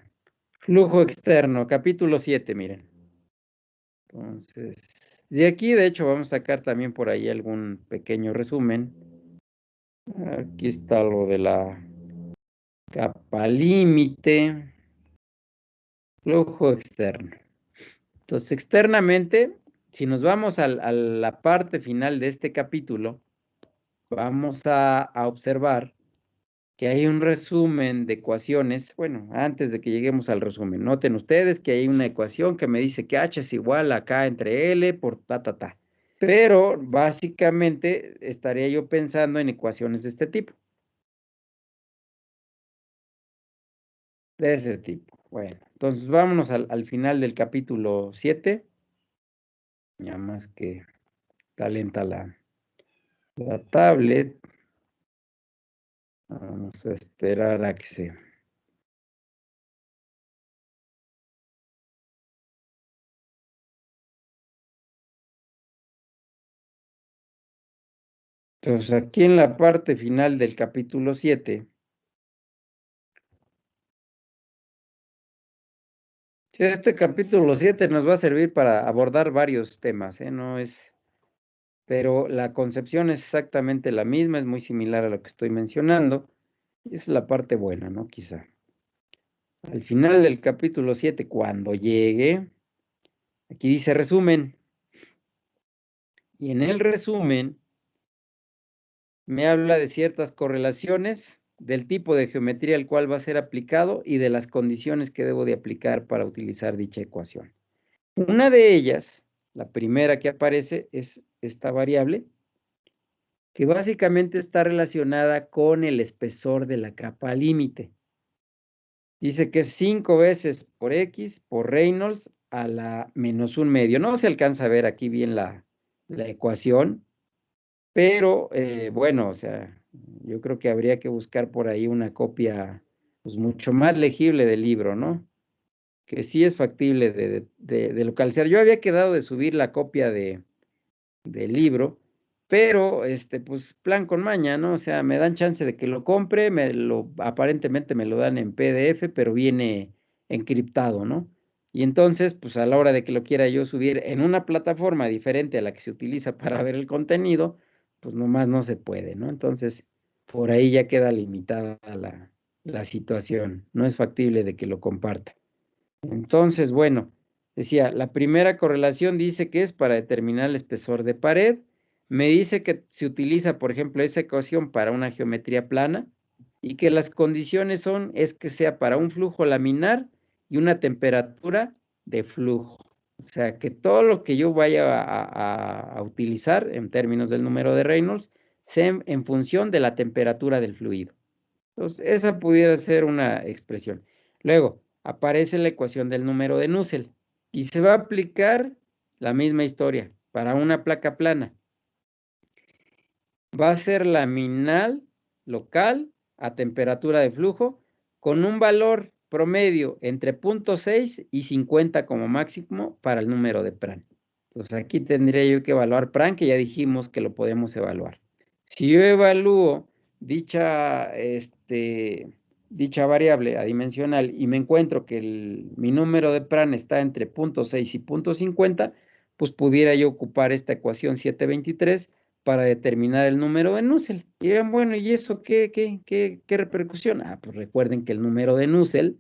Flujo externo, capítulo 7, miren. Entonces, de aquí de hecho vamos a sacar también por ahí algún pequeño resumen. Aquí está lo de la capa límite, flujo externo. Entonces, externamente, si nos vamos a la parte final de este capítulo, vamos a observar que hay un resumen de ecuaciones. Bueno, antes de que lleguemos al resumen, noten ustedes que hay una ecuación que me dice que H es igual a K entre L por ta. Pero básicamente estaría yo pensando en ecuaciones de este tipo. De ese tipo. Bueno, entonces vámonos al final del capítulo 7. Ya más que talenta la tablet. Vamos a esperar a que se... Entonces aquí en la parte final del capítulo 7, este capítulo 7 nos va a servir para abordar varios temas, no es, pero la concepción es exactamente la misma, es muy similar a lo que estoy mencionando, y es la parte buena, ¿no? Quizá. Al final del capítulo 7, cuando llegue, aquí dice resumen, y en el resumen me habla de ciertas correlaciones del tipo de geometría al cual va a ser aplicado y de las condiciones que debo de aplicar para utilizar dicha ecuación. Una de ellas, la primera que aparece, es esta variable, que básicamente está relacionada con el espesor de la capa límite. Dice que es 5 veces por X por Reynolds a la menos un medio. No se alcanza a ver aquí bien la ecuación, pero bueno, o sea, yo creo que habría que buscar por ahí una copia pues, mucho más legible del libro, ¿no? Que sí es factible de localizar. Yo había quedado de subir la copia del libro, pero pues plan con maña, ¿no? O sea, me dan chance de que lo compre, aparentemente me lo dan en PDF, pero viene encriptado, ¿no? Y entonces, pues a la hora de que lo quiera yo subir en una plataforma diferente a la que se utiliza para ver el contenido, pues nomás no se puede, ¿no? Entonces, por ahí ya queda limitada la situación. No es factible de que lo comparta. Entonces, bueno, decía, la primera correlación dice que es para determinar el espesor de pared. Me dice que se utiliza, por ejemplo, esa ecuación para una geometría plana y que las condiciones es que sea para un flujo laminar y una temperatura de flujo. O sea, que todo lo que yo vaya a utilizar en términos del número de Reynolds sea en función de la temperatura del fluido. Entonces, esa pudiera ser una expresión. Luego, aparece la ecuación del número de Nusselt y se va a aplicar la misma historia para una placa plana. Va a ser laminal local a temperatura de flujo con un valor promedio entre 0.6 y 50 como máximo para el número de Pran. Entonces, aquí tendría yo que evaluar Pran, que ya dijimos que lo podemos evaluar. Si yo evalúo dicha variable adimensional y me encuentro que mi número de Pran está entre 0.6 y 0.50, pues pudiera yo ocupar esta ecuación 723 para determinar el número de Nusselt. Y dirán, bueno, ¿y eso qué repercusión? Pues recuerden que el número de Nusselt,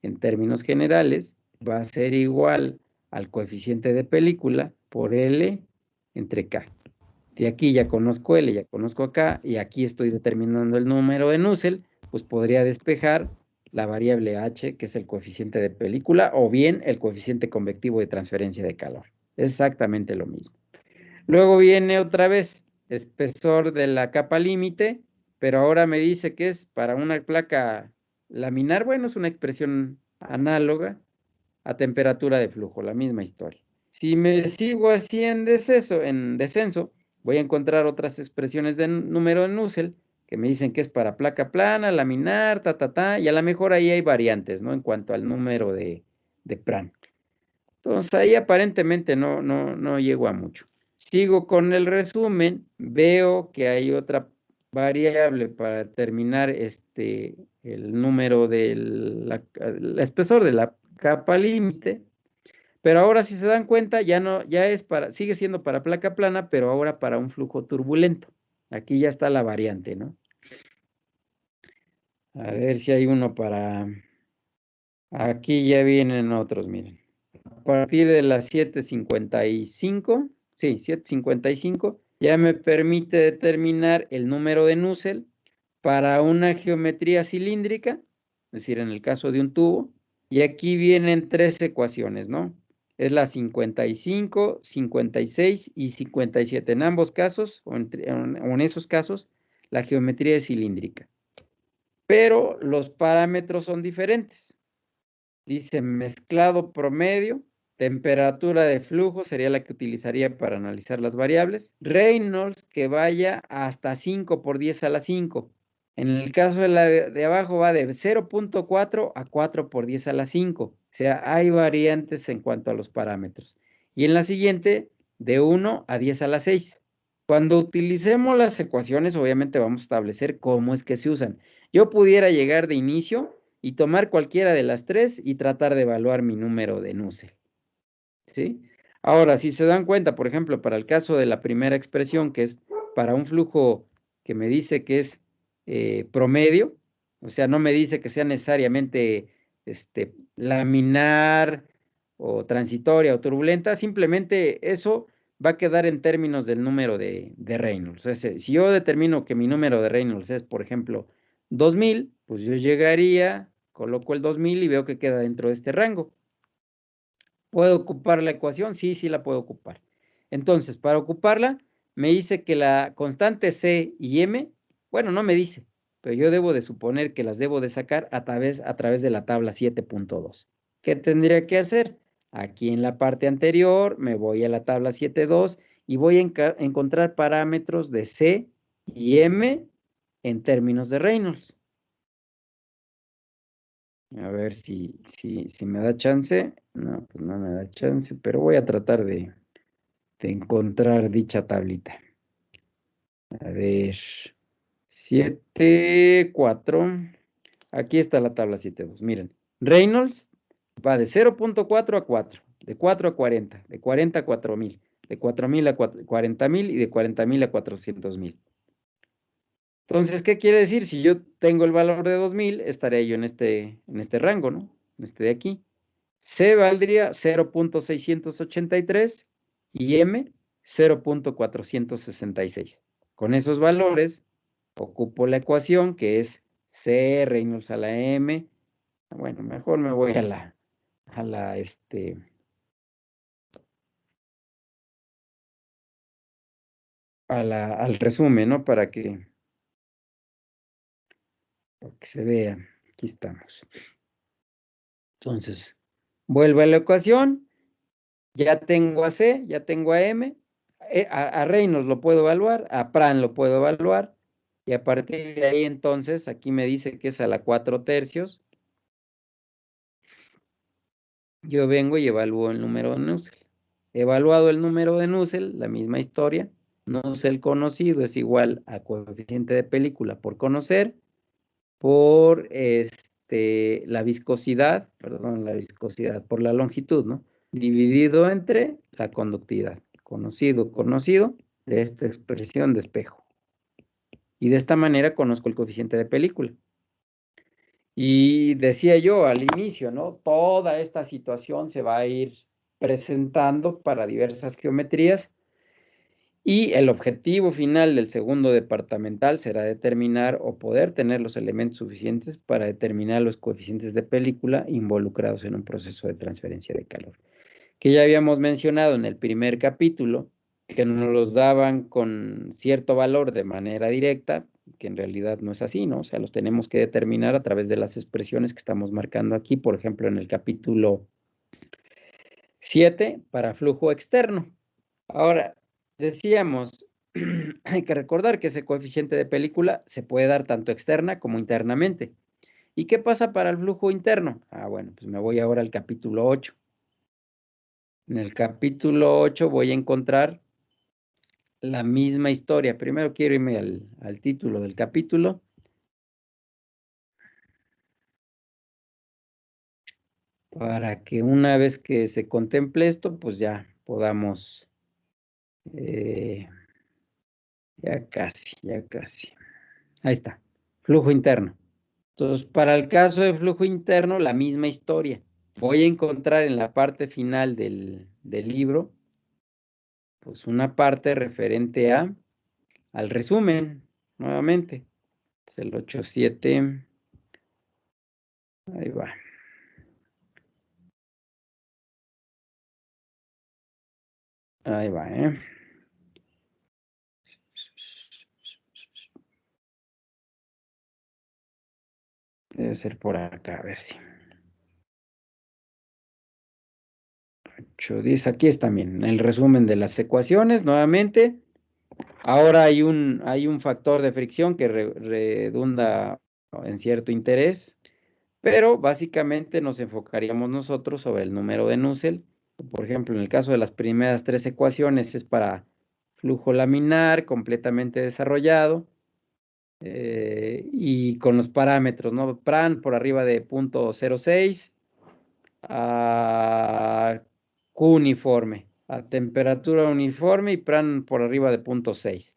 en términos generales, va a ser igual al coeficiente de película por L entre K. De aquí ya conozco L, ya conozco acá, y aquí estoy determinando el número de Nusselt, pues podría despejar la variable H, que es el coeficiente de película, o bien el coeficiente convectivo de transferencia de calor. Exactamente lo mismo. Luego viene otra vez espesor de la capa límite, pero ahora me dice que es para una placa laminar. Bueno, es una expresión análoga a temperatura de flujo, la misma historia. Si me sigo así en descenso, voy a encontrar otras expresiones de número de Nusselt que me dicen que es para placa plana, laminar, y a lo mejor ahí hay variantes, ¿no? En cuanto al número de Pran. Entonces ahí aparentemente no llego a mucho. Sigo con el resumen, veo que hay otra variable para determinar el número del espesor de la capa límite, pero ahora si se dan cuenta sigue siendo para placa plana, pero ahora para un flujo turbulento. Aquí ya está la variante, ¿no? A ver si hay uno aquí ya vienen otros, miren. A partir de las 7:55, sí, 7:55, ya me permite determinar el número de Nusselt para una geometría cilíndrica, es decir, en el caso de un tubo, y aquí vienen tres ecuaciones, ¿no? Es la 55, 56 y 57. En ambos casos, o en esos casos, la geometría es cilíndrica. Pero los parámetros son diferentes. Dice mezclado promedio, temperatura de flujo sería la que utilizaría para analizar las variables. Reynolds que vaya hasta 5 por 10 a la 5. En el caso de la de abajo va de 0.4 a 4 por 10 a la 5. O sea, hay variantes en cuanto a los parámetros. Y en la siguiente, de 1 a 10 a la 6. Cuando utilicemos las ecuaciones, obviamente vamos a establecer cómo es que se usan. Yo pudiera llegar de inicio y tomar cualquiera de las tres y tratar de evaluar mi número de Nusselt, ¿sí? Ahora, si se dan cuenta, por ejemplo, para el caso de la primera expresión, que es para un flujo que me dice que es promedio, o sea, no me dice que sea necesariamente laminar o transitoria o turbulenta, simplemente eso va a quedar en términos del número de Reynolds. O sea, si yo determino que mi número de Reynolds es, por ejemplo, 2000, pues yo llegaría, coloco el 2000 y veo que queda dentro de este rango. ¿Puedo ocupar la ecuación? Sí la puedo ocupar. Entonces, para ocuparla, me dice que la constante C y M, bueno, no me dice, pero yo debo de suponer que las debo de sacar a través de la tabla 7.2. ¿Qué tendría que hacer? Aquí en la parte anterior me voy a la tabla 7.2 y voy a encontrar parámetros de C y M en términos de Reynolds. A ver si me da chance. No, pues no me da chance, pero voy a tratar de encontrar dicha tablita. A ver, 7.4. Aquí está la tabla 7.2. Miren, Reynolds va de 0.4 a 4, de 4 a 40, de 40 a 4000. de 4,000 a 40,000 y de 40,000 a 400,000. Entonces, ¿qué quiere decir? Si yo tengo el valor de 2,000, estaré yo en este rango, ¿no? En este de aquí. C valdría 0,683 y M 0,466. Con esos valores ocupo la ecuación que es C Reynolds a la M. Bueno, mejor me voy al resumen, ¿no? Para que se vea. Aquí estamos. Entonces, vuelvo a la ecuación. Ya tengo a C, ya tengo a M. A Reynolds lo puedo evaluar, a Pran lo puedo evaluar. Y a partir de ahí, entonces, aquí me dice que es a la 4/3. Yo vengo y evalúo el número de Nusselt. Evaluado el número de Nusselt, la misma historia. Nusselt conocido es igual a coeficiente de película por conocer, por la viscosidad, por la longitud, ¿no? Dividido entre la conductividad. Conocido de esta expresión de espejo. Y de esta manera conozco el coeficiente de película. Y decía yo al inicio, ¿no? Toda esta situación se va a ir presentando para diversas geometrías y el objetivo final del segundo departamental será determinar o poder tener los elementos suficientes para determinar los coeficientes de película involucrados en un proceso de transferencia de calor. Que ya habíamos mencionado en el primer capítulo, que nos los daban con cierto valor de manera directa, que en realidad no es así, ¿no? O sea, los tenemos que determinar a través de las expresiones que estamos marcando aquí, por ejemplo, en el capítulo 7, para flujo externo. Ahora, decíamos, hay que recordar que ese coeficiente de película se puede dar tanto externa como internamente. ¿Y qué pasa para el flujo interno? Bueno, pues me voy ahora al capítulo 8. En el capítulo 8 voy a encontrar la misma historia. Primero quiero irme al título del capítulo. Para que una vez que se contemple esto, pues ya podamos, ya casi. Ahí está, flujo interno. Entonces, para el caso de flujo interno, la misma historia. Voy a encontrar en la parte final del libro, pues una parte referente al resumen, nuevamente. Es el 8.7. Ahí va. Ahí va, ¿eh? Debe ser por acá, a ver si. 8.10, aquí está bien, el resumen de las ecuaciones, nuevamente. Ahora hay un factor de fricción que redunda en cierto interés, pero básicamente nos enfocaríamos nosotros sobre el número de Nusselt. Por ejemplo, en el caso de las primeras 3 ecuaciones es para flujo laminar completamente desarrollado y con los parámetros, ¿no? Pran por arriba de 0.06 a Q uniforme, a temperatura uniforme y Pran por arriba de 0.6.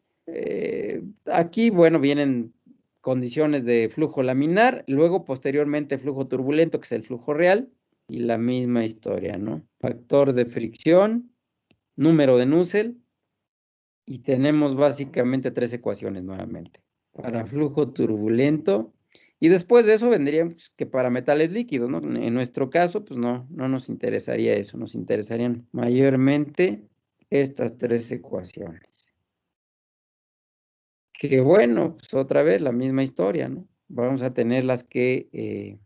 Aquí, bueno, vienen condiciones de flujo laminar, luego posteriormente flujo turbulento, que es el flujo real, y la misma historia, ¿no? Factor de fricción, número de Nusselt, y tenemos básicamente 3 ecuaciones nuevamente. Para flujo turbulento, y después de eso vendría pues, que para metales líquidos, ¿no? En nuestro caso, pues no nos interesaría eso, nos interesarían mayormente estas 3 ecuaciones. Que bueno, pues otra vez la misma historia, ¿no? Vamos a tenerlas que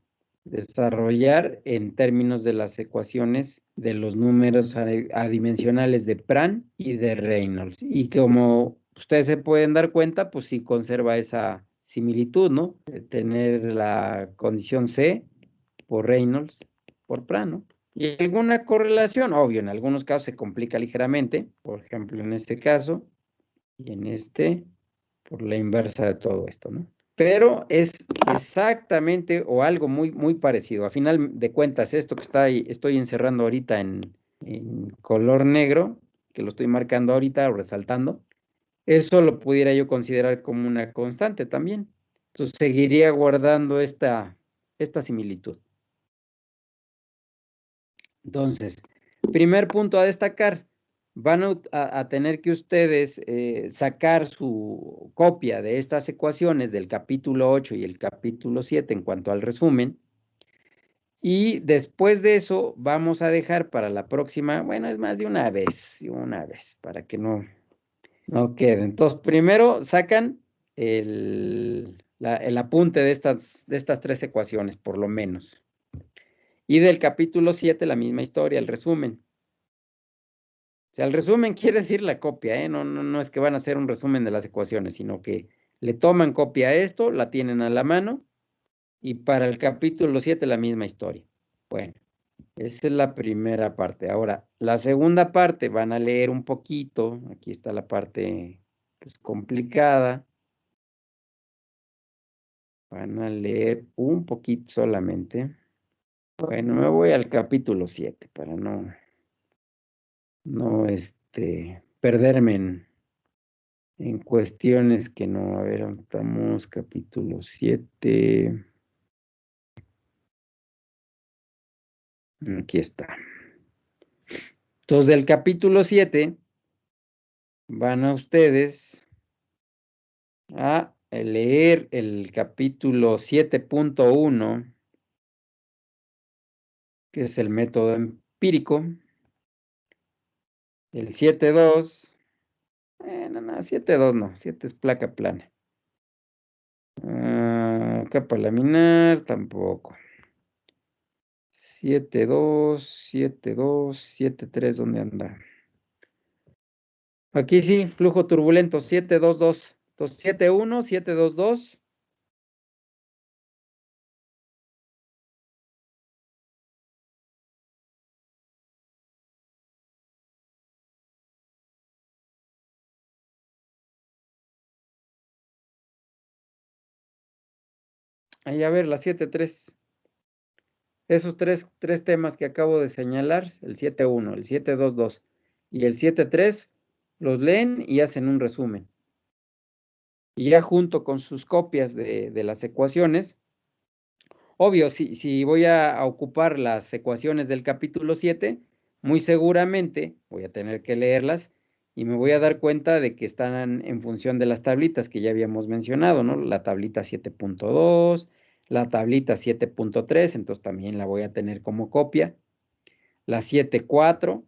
desarrollar en términos de las ecuaciones de los números adimensionales de Pran y de Reynolds. Y como ustedes se pueden dar cuenta, pues sí conserva esa similitud, ¿no? De tener la condición C por Reynolds por Pran, ¿no? Y alguna correlación, obvio, en algunos casos se complica ligeramente, por ejemplo, en este caso, y en este, por la inversa de todo esto, ¿no? Pero es exactamente o algo muy, muy parecido. A final de cuentas, esto que estoy encerrando ahorita en color negro, que lo estoy marcando ahorita o resaltando, eso lo pudiera yo considerar como una constante también. Entonces seguiría guardando esta similitud. Entonces, primer punto a destacar, van a tener que ustedes sacar su copia de estas ecuaciones del capítulo 8 y el capítulo 7 en cuanto al resumen. Y después de eso vamos a dejar para la próxima, bueno, es más de una vez, para que no quede. Entonces, primero sacan el apunte de estas 3 ecuaciones, por lo menos. Y del capítulo 7 la misma historia, el resumen. O sea, el resumen quiere decir la copia, ¿eh? No es que van a hacer un resumen de las ecuaciones, sino que le toman copia a esto, la tienen a la mano, y para el capítulo 7 la misma historia. Bueno, esa es la primera parte. Ahora, la segunda parte van a leer un poquito. Aquí está la parte, pues, complicada. Van a leer un poquito solamente. Bueno, me voy al capítulo 7 para no perderme en cuestiones que no. A ver, estamos capítulo 7. Aquí está. Entonces, del capítulo 7 van a ustedes a leer el capítulo 7.1, que es el método empírico. El 7.2, no, 7.2 no, 7 es placa plana. Capa laminar, tampoco. 7.2, 7.2, 7.3, ¿dónde anda? Aquí sí, flujo turbulento, 7.2.2. Entonces, 7.1, 7.2.2. Ahí, a ver, la 7.3. Esos tres temas que acabo de señalar, el 7.1, el 7.2.2 y el 7.3, los leen y hacen un resumen. Y ya junto con sus copias de las ecuaciones, obvio, si voy a ocupar las ecuaciones del capítulo 7, muy seguramente voy a tener que leerlas y me voy a dar cuenta de que están en función de las tablitas que ya habíamos mencionado, ¿no? La tablita 7.2, la tablita 7.3, entonces también la voy a tener como copia. La 7.4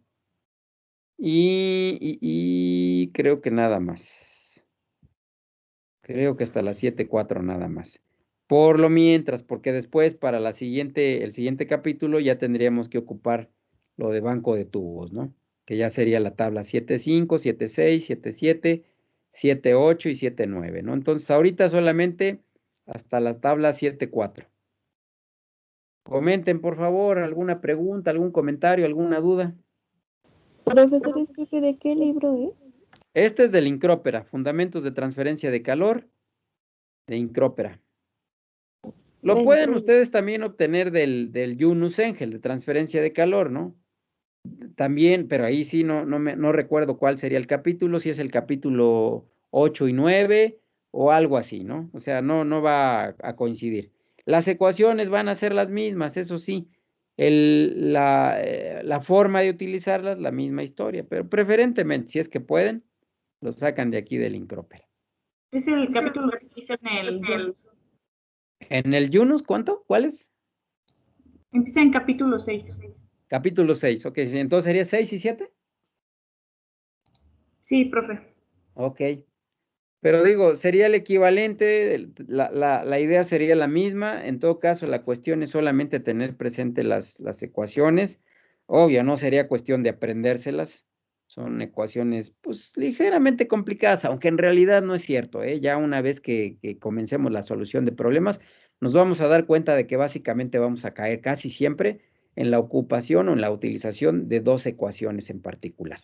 y creo que nada más. Creo que hasta la 7.4 nada más. Por lo mientras, porque después para el siguiente capítulo ya tendríamos que ocupar lo de banco de tubos, ¿no? Que ya sería la tabla 7.5, 7.6, 7.7, 7.8 y 7.9, ¿no? Entonces ahorita solamente hasta la tabla 7.4. Comenten, por favor, alguna pregunta, algún comentario, alguna duda. Profesor, disculpe, ¿de qué libro es? Este es del INCROPERA, Fundamentos de Transferencia de Calor de INCROPERA. Lo pueden ustedes también obtener del Yunus Engel, de transferencia de calor, ¿no? También, pero ahí sí no recuerdo cuál sería el capítulo, si es el capítulo 8 y 9 o algo así, ¿no? O sea, no va a coincidir. Las ecuaciones van a ser las mismas, eso sí. La forma de utilizarlas, la misma historia, pero preferentemente, si es que pueden, lo sacan de aquí del INCROPERA. Es el capítulo que empieza ¿En el Yunus cuánto? ¿Cuál es? Empieza en capítulo 6. Capítulo 6, ok. Entonces, ¿sería 6 y 7? Sí, profe. Ok. Pero digo, sería el equivalente, la idea sería la misma. En todo caso, la cuestión es solamente tener presente las ecuaciones. Obvio, no sería cuestión de aprendérselas. Son ecuaciones, pues, ligeramente complicadas, aunque en realidad no es cierto, ¿eh? Ya una vez que comencemos la solución de problemas, nos vamos a dar cuenta de que básicamente vamos a caer casi siempre en la ocupación o en la utilización de 2 ecuaciones en particular,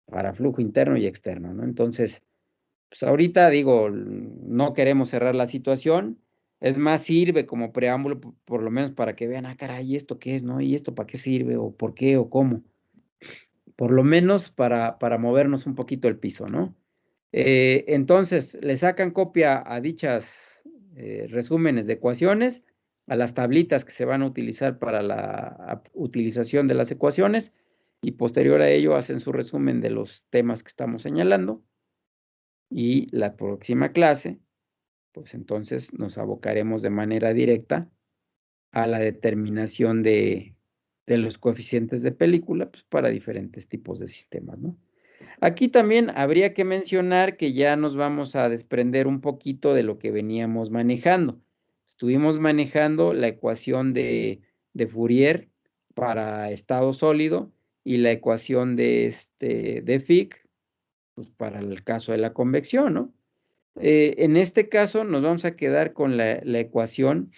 para flujo interno y externo, ¿no? Entonces, pues ahorita digo, no queremos cerrar la situación, es más, sirve como preámbulo, por lo menos para que vean, caray, ¿esto qué es, no? ¿Y esto para qué sirve? ¿O por qué? ¿O cómo? por lo menos para movernos un poquito el piso, ¿no? Entonces, le sacan copia a dichas resúmenes de ecuaciones, a las tablitas que se van a utilizar para la utilización de las ecuaciones, y posterior a ello hacen su resumen de los temas que estamos señalando. Y la próxima clase, pues entonces nos abocaremos de manera directa a la determinación de los coeficientes de película, pues para diferentes tipos de sistemas, ¿no? Aquí también habría que mencionar que ya nos vamos a desprender un poquito de lo que veníamos manejando. Estuvimos manejando la ecuación de Fourier para estado sólido y la ecuación de Fick, pues para el caso de la convección, ¿no? En este caso nos vamos a quedar con la ecuación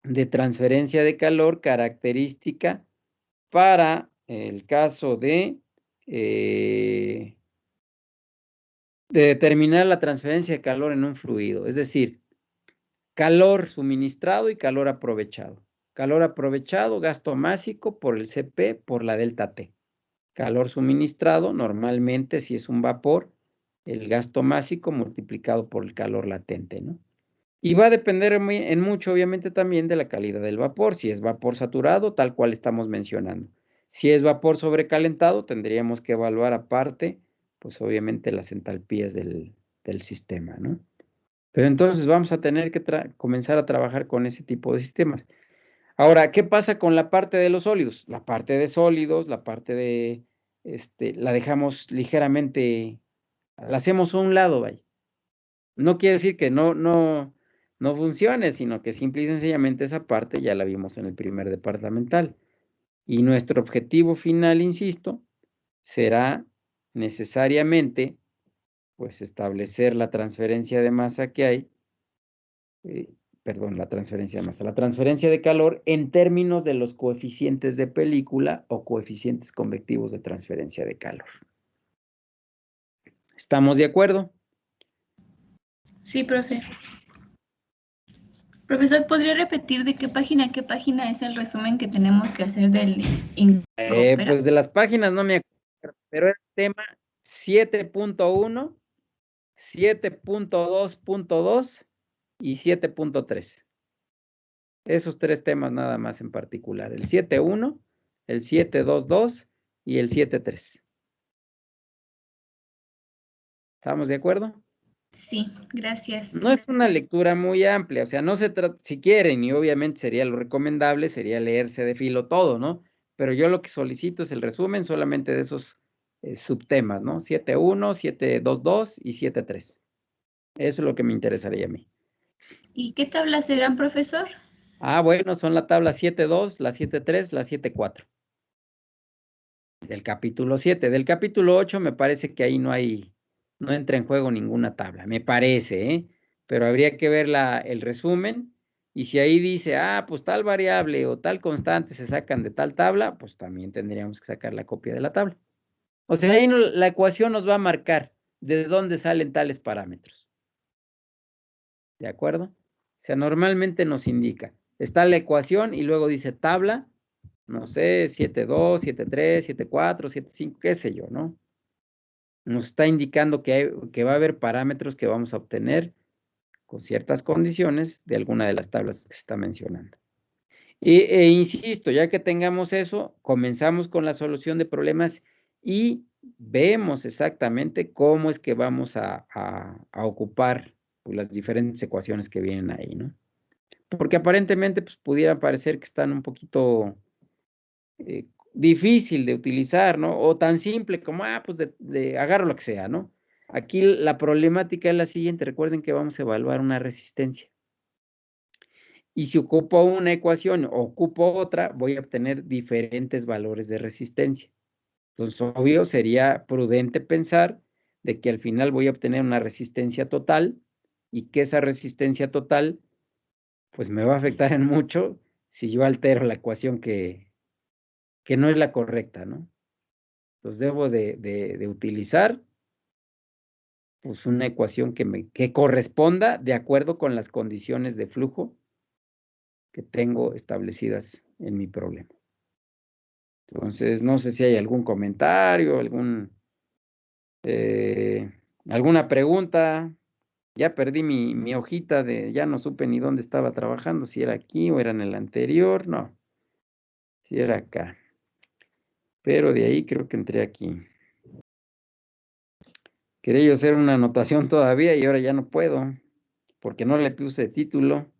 de transferencia de calor característica para el caso de determinar la transferencia de calor en un fluido, es decir, calor suministrado y calor aprovechado. Calor aprovechado, gasto másico por el Cp por la delta T. Calor suministrado, normalmente si es un vapor, el gasto másico multiplicado por el calor latente, ¿no? Y va a depender en mucho, obviamente, también de la calidad del vapor. Si es vapor saturado, tal cual estamos mencionando. Si es vapor sobrecalentado, tendríamos que evaluar aparte, pues obviamente las entalpías del sistema, ¿no? Pero entonces vamos a tener que comenzar a trabajar con ese tipo de sistemas. Ahora, ¿qué pasa con la parte de los sólidos? La parte de sólidos, la parte de, la dejamos ligeramente, la hacemos a un lado, vaya. No quiere decir que no funcione, sino que simple y sencillamente esa parte ya la vimos en el primer departamental. Y nuestro objetivo final, insisto, será necesariamente, pues, establecer la transferencia de masa que hay, la transferencia de masa, la transferencia de calor en términos de los coeficientes de película o coeficientes convectivos de transferencia de calor. ¿Estamos de acuerdo? Sí, profe. Profesor, ¿podría repetir de qué página a qué página es el resumen que tenemos que hacer del Ingopera? Pues de las páginas no me acuerdo, pero el tema 7.1, 7.2.2 y 7.3. Esos tres temas nada más en particular. El 7.1, el 7.2.2 y el 7.3. ¿Estamos de acuerdo? Sí, gracias. No es una lectura muy amplia, o sea, no se trata, si quieren, y obviamente sería lo recomendable, sería leerse de filo todo, ¿no? Pero yo lo que solicito es el resumen solamente de esos subtemas, ¿no? 7.1, 7.2.2 y 7.3. Eso es lo que me interesaría a mí. ¿Y qué tablas serán, profesor? Ah, bueno, son la tabla 7.2, la 7.3, la 7.4. Del capítulo 7. Del capítulo 8 me parece que ahí no entra en juego ninguna tabla, me parece, ¿eh? Pero habría que ver el resumen, y si ahí dice, pues tal variable o tal constante se sacan de tal tabla, pues también tendríamos que sacar la copia de la tabla. O sea, ahí la ecuación nos va a marcar de dónde salen tales parámetros. ¿De acuerdo? O sea, normalmente nos indica, está la ecuación y luego dice tabla, no sé, 7.2, 7.3, 7.4, 7.5, qué sé yo, ¿no? Nos está indicando que va a haber parámetros que vamos a obtener con ciertas condiciones de alguna de las tablas que se está mencionando. Insisto, ya que tengamos eso, comenzamos con la solución de problemas y vemos exactamente cómo es que vamos a ocupar, pues, las diferentes ecuaciones que vienen ahí, ¿no? Porque aparentemente, pues, pudiera parecer que están un poquito difícil de utilizar, ¿no? O tan simple como, pues agarro lo que sea, ¿no? Aquí la problemática es la siguiente, recuerden que vamos a evaluar una resistencia. Y si ocupo una ecuación o ocupo otra, voy a obtener diferentes valores de resistencia. Entonces, obvio, sería prudente pensar de que al final voy a obtener una resistencia total y que esa resistencia total, pues me va a afectar en mucho si yo altero la ecuación que no es la correcta, ¿no? Entonces debo de utilizar, pues, una ecuación que corresponda de acuerdo con las condiciones de flujo que tengo establecidas en mi problema. Entonces, no sé si hay algún comentario, alguna pregunta. Ya perdí mi hojita ya no supe ni dónde estaba trabajando, si era aquí o era en el anterior, no, si era acá. Pero de ahí creo que entré aquí. Quería yo hacer una anotación todavía y ahora ya no puedo, porque no le puse título.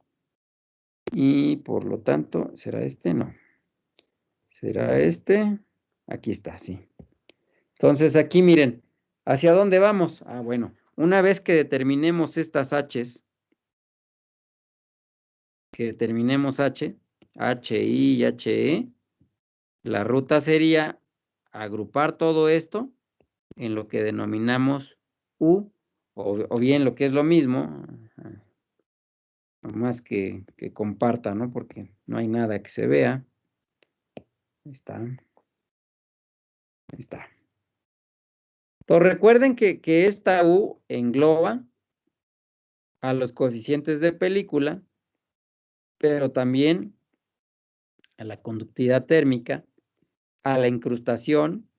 Y por lo tanto, ¿será este? No. ¿Será este? Aquí está, sí. Entonces aquí miren, ¿hacia dónde vamos? Ah, bueno, una vez que determinemos estas H's, que determinemos H, HI y HE, la ruta sería agrupar todo esto en lo que denominamos U, o bien lo que es lo mismo, más que comparta, ¿no? Porque no hay nada que se vea. Ahí está. Ahí está. Entonces recuerden que esta U engloba a los coeficientes de película, pero también a la conductividad térmica, a la incrustación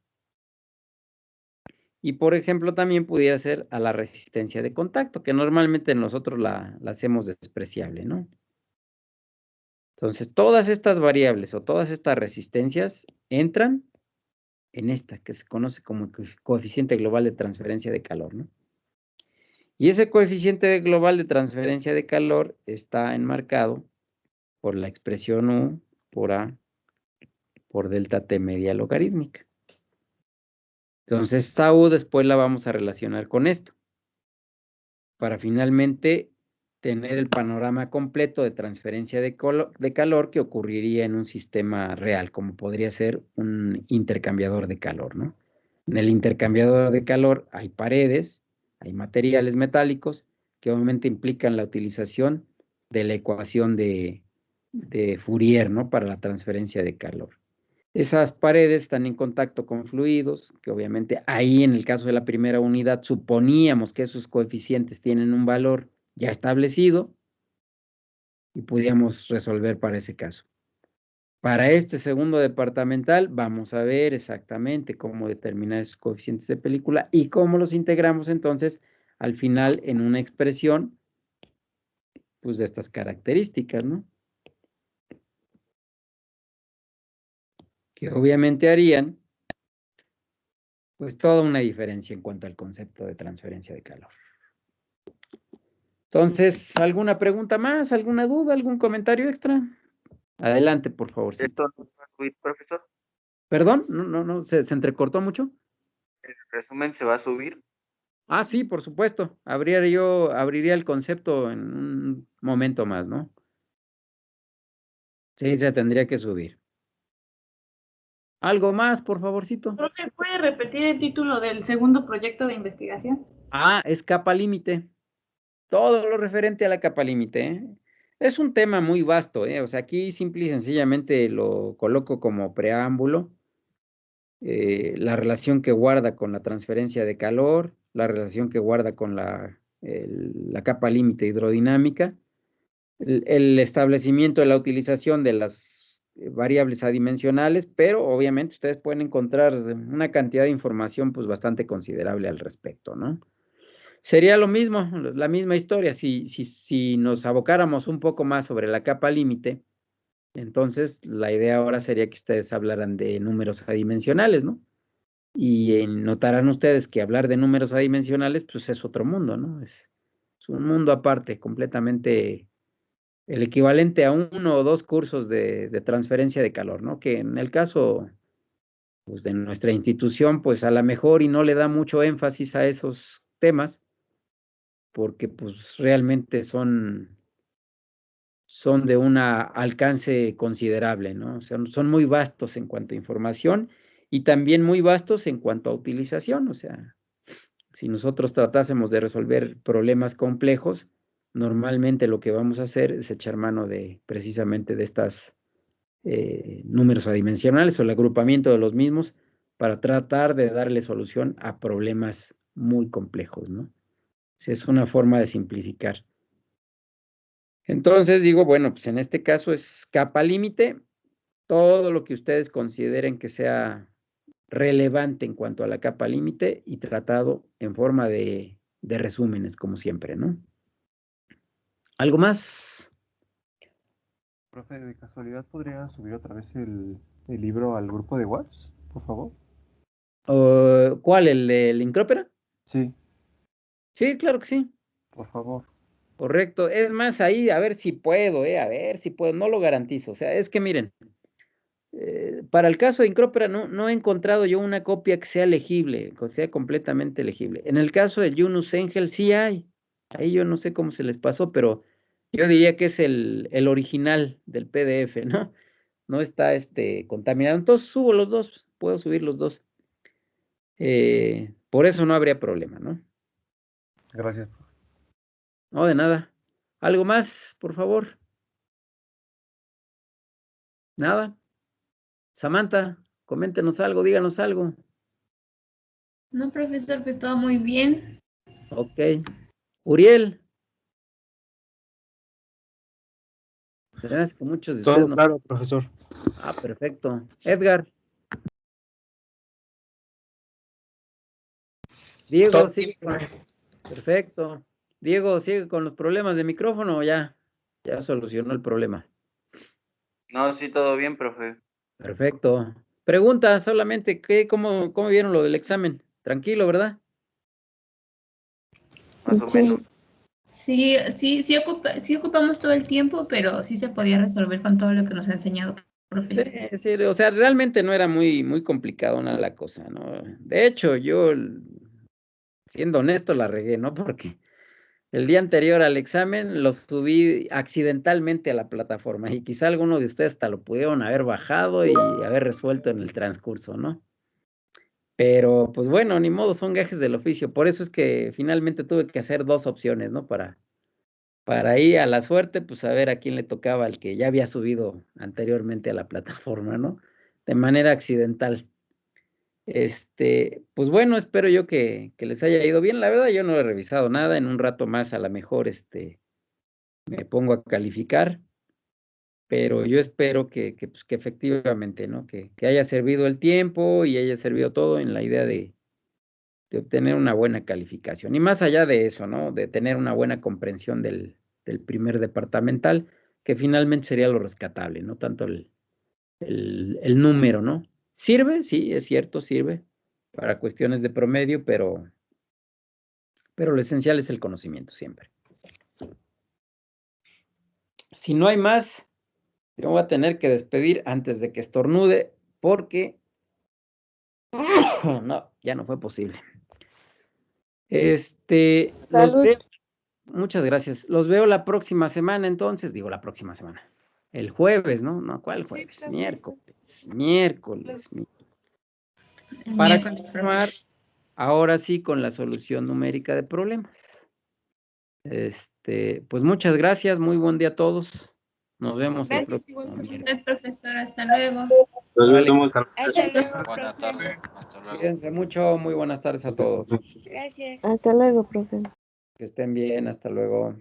y, por ejemplo, también pudiera ser a la resistencia de contacto, que normalmente nosotros la hacemos despreciable, ¿no? Entonces, todas estas variables o todas estas resistencias entran en esta, que se conoce como coeficiente global de transferencia de calor, ¿no? Y ese coeficiente global de transferencia de calor está enmarcado por la expresión U por A por delta T media logarítmica. Entonces, esta U después la vamos a relacionar con esto, para finalmente tener el panorama completo de transferencia de calor que ocurriría en un sistema real, como podría ser un intercambiador de calor, ¿no? En el intercambiador de calor hay paredes, hay materiales metálicos que obviamente implican la utilización de la ecuación de Fourier, ¿no? Para la transferencia de calor. Esas paredes están en contacto con fluidos, que obviamente ahí en el caso de la primera unidad suponíamos que esos coeficientes tienen un valor ya establecido y podíamos resolver para ese caso. Para este segundo departamental vamos a ver exactamente cómo determinar esos coeficientes de película y cómo los integramos entonces al final en una expresión pues de estas características, ¿no? Que obviamente harían pues toda una diferencia en cuanto al concepto de transferencia de calor. Entonces, ¿alguna pregunta más? ¿Alguna duda? ¿Algún comentario extra? Adelante, por favor. Sí. ¿Esto no va a subir, profesor? ¿Perdón? No, ¿se entrecortó mucho? ¿El resumen se va a subir? Ah, sí, por supuesto. Abriría el concepto en un momento más, ¿no? Sí, se tendría que subir. ¿Algo más, por favorcito? Profe, ¿puede repetir el título del segundo proyecto de investigación? Ah, es capa límite. Todo lo referente a la capa límite, ¿eh? Es un tema muy vasto, ¿eh? O sea, aquí simple y sencillamente lo coloco como preámbulo. La relación que guarda con la transferencia de calor, la relación que guarda con la capa límite hidrodinámica, el establecimiento de la utilización de las variables adimensionales, pero obviamente ustedes pueden encontrar una cantidad de información pues bastante considerable al respecto, ¿no? Sería lo mismo, la misma historia, si nos abocáramos un poco más sobre la capa límite, entonces la idea ahora sería que ustedes hablaran de números adimensionales, ¿no? Y notarán ustedes que hablar de números adimensionales, pues es otro mundo, ¿no? Es un mundo aparte, completamente el equivalente a 1 o 2 cursos de transferencia de calor, ¿no? Que en el caso pues, de nuestra institución, pues a lo mejor y no le da mucho énfasis a esos temas, porque pues realmente son de un alcance considerable, ¿no? O sea, son muy vastos en cuanto a información y también muy vastos en cuanto a utilización, o sea, si nosotros tratásemos de resolver problemas complejos, normalmente lo que vamos a hacer es echar mano de precisamente de estas números adimensionales o el agrupamiento de los mismos para tratar de darle solución a problemas muy complejos, ¿no? O sea, es una forma de simplificar. Entonces digo, bueno, pues en este caso es capa límite todo lo que ustedes consideren que sea relevante en cuanto a la capa límite y tratado en forma de resúmenes, como siempre, ¿no? ¿Algo más? Profe, de casualidad, ¿podría subir otra vez el libro al grupo de WhatsApp, por favor? ¿Cuál? ¿El de la Incrópera? Sí, Sí, claro que sí. por favor. Correcto. Es más, ahí a ver si puedo, a ver si puedo. No lo garantizo. O sea, es que miren, para el caso de Incrópera no he encontrado yo una copia que sea legible, que sea completamente legible. En el caso de Yunus Engel sí hay. Ahí yo no sé cómo se les pasó, pero yo diría que es el original del PDF, ¿no? No está contaminado. Entonces subo los dos, puedo subir los dos. Por eso no habría problema, ¿no? Gracias. No, de nada. ¿Algo más, por favor? Nada. Samantha, coméntenos algo, díganos algo. No, profesor, pues todo muy bien. Ok. Uriel. Se me hace que muchos de ustedes Todo no. claro, profesor. Ah, perfecto. Edgar. Diego, Todo sigue bien, con... Perfecto. Diego, ¿sigue con los problemas de micrófono o ya solucionó el problema? No, sí, todo bien, profe. Perfecto. Pregunta solamente, ¿cómo vieron lo del examen? Tranquilo, ¿verdad? Más o Sí. menos. Sí ocupamos todo el tiempo, pero sí se podía resolver con todo lo que nos ha enseñado, profe. Sí, sí, o sea, realmente no era muy complicado la cosa, ¿no? De hecho, yo, siendo honesto, la regué, ¿no? Porque el día anterior al examen lo subí accidentalmente a la plataforma y quizá alguno de ustedes hasta lo pudieron haber bajado y haber resuelto en el transcurso, ¿no? Pero, pues bueno, ni modo, son gajes del oficio. Por eso es que finalmente tuve que hacer dos opciones, ¿no? Para ir a la suerte, pues a ver a quién le tocaba el que ya había subido anteriormente a la plataforma, ¿no? De manera accidental. Pues bueno, espero yo que les haya ido bien. La verdad, yo no he revisado nada. En un rato más, a lo mejor, me pongo a calificar. Pero yo espero pues, que efectivamente, ¿no? Que haya servido el tiempo y haya servido todo en la idea de obtener una buena calificación. Y más allá de eso, ¿no? De tener una buena comprensión del primer departamental, que finalmente sería lo rescatable, no tanto el número, ¿no? ¿Sirve? Sí, es cierto, sirve para cuestiones de promedio, pero lo esencial es el conocimiento siempre. Si no hay más, yo voy a tener que despedir antes de que estornude, porque no, ya no fue posible. Los Salud. veo. Muchas gracias. Los veo la próxima semana, entonces. Digo, la próxima semana. El jueves, ¿no? No, ¿cuál jueves? profe. Miércoles. El Para miércoles, profe. continuar, ahora sí, con la solución numérica de problemas. Pues muchas gracias. Muy buen día a todos. Nos vemos el Gracias, próximo igual a miércoles. usted, profesor. Hasta luego. Nos Vale. vemos. Buena tarde, hasta luego. Cuídense mucho. Muy buenas tardes a todos. Hasta luego, profe. Que estén bien. Hasta luego.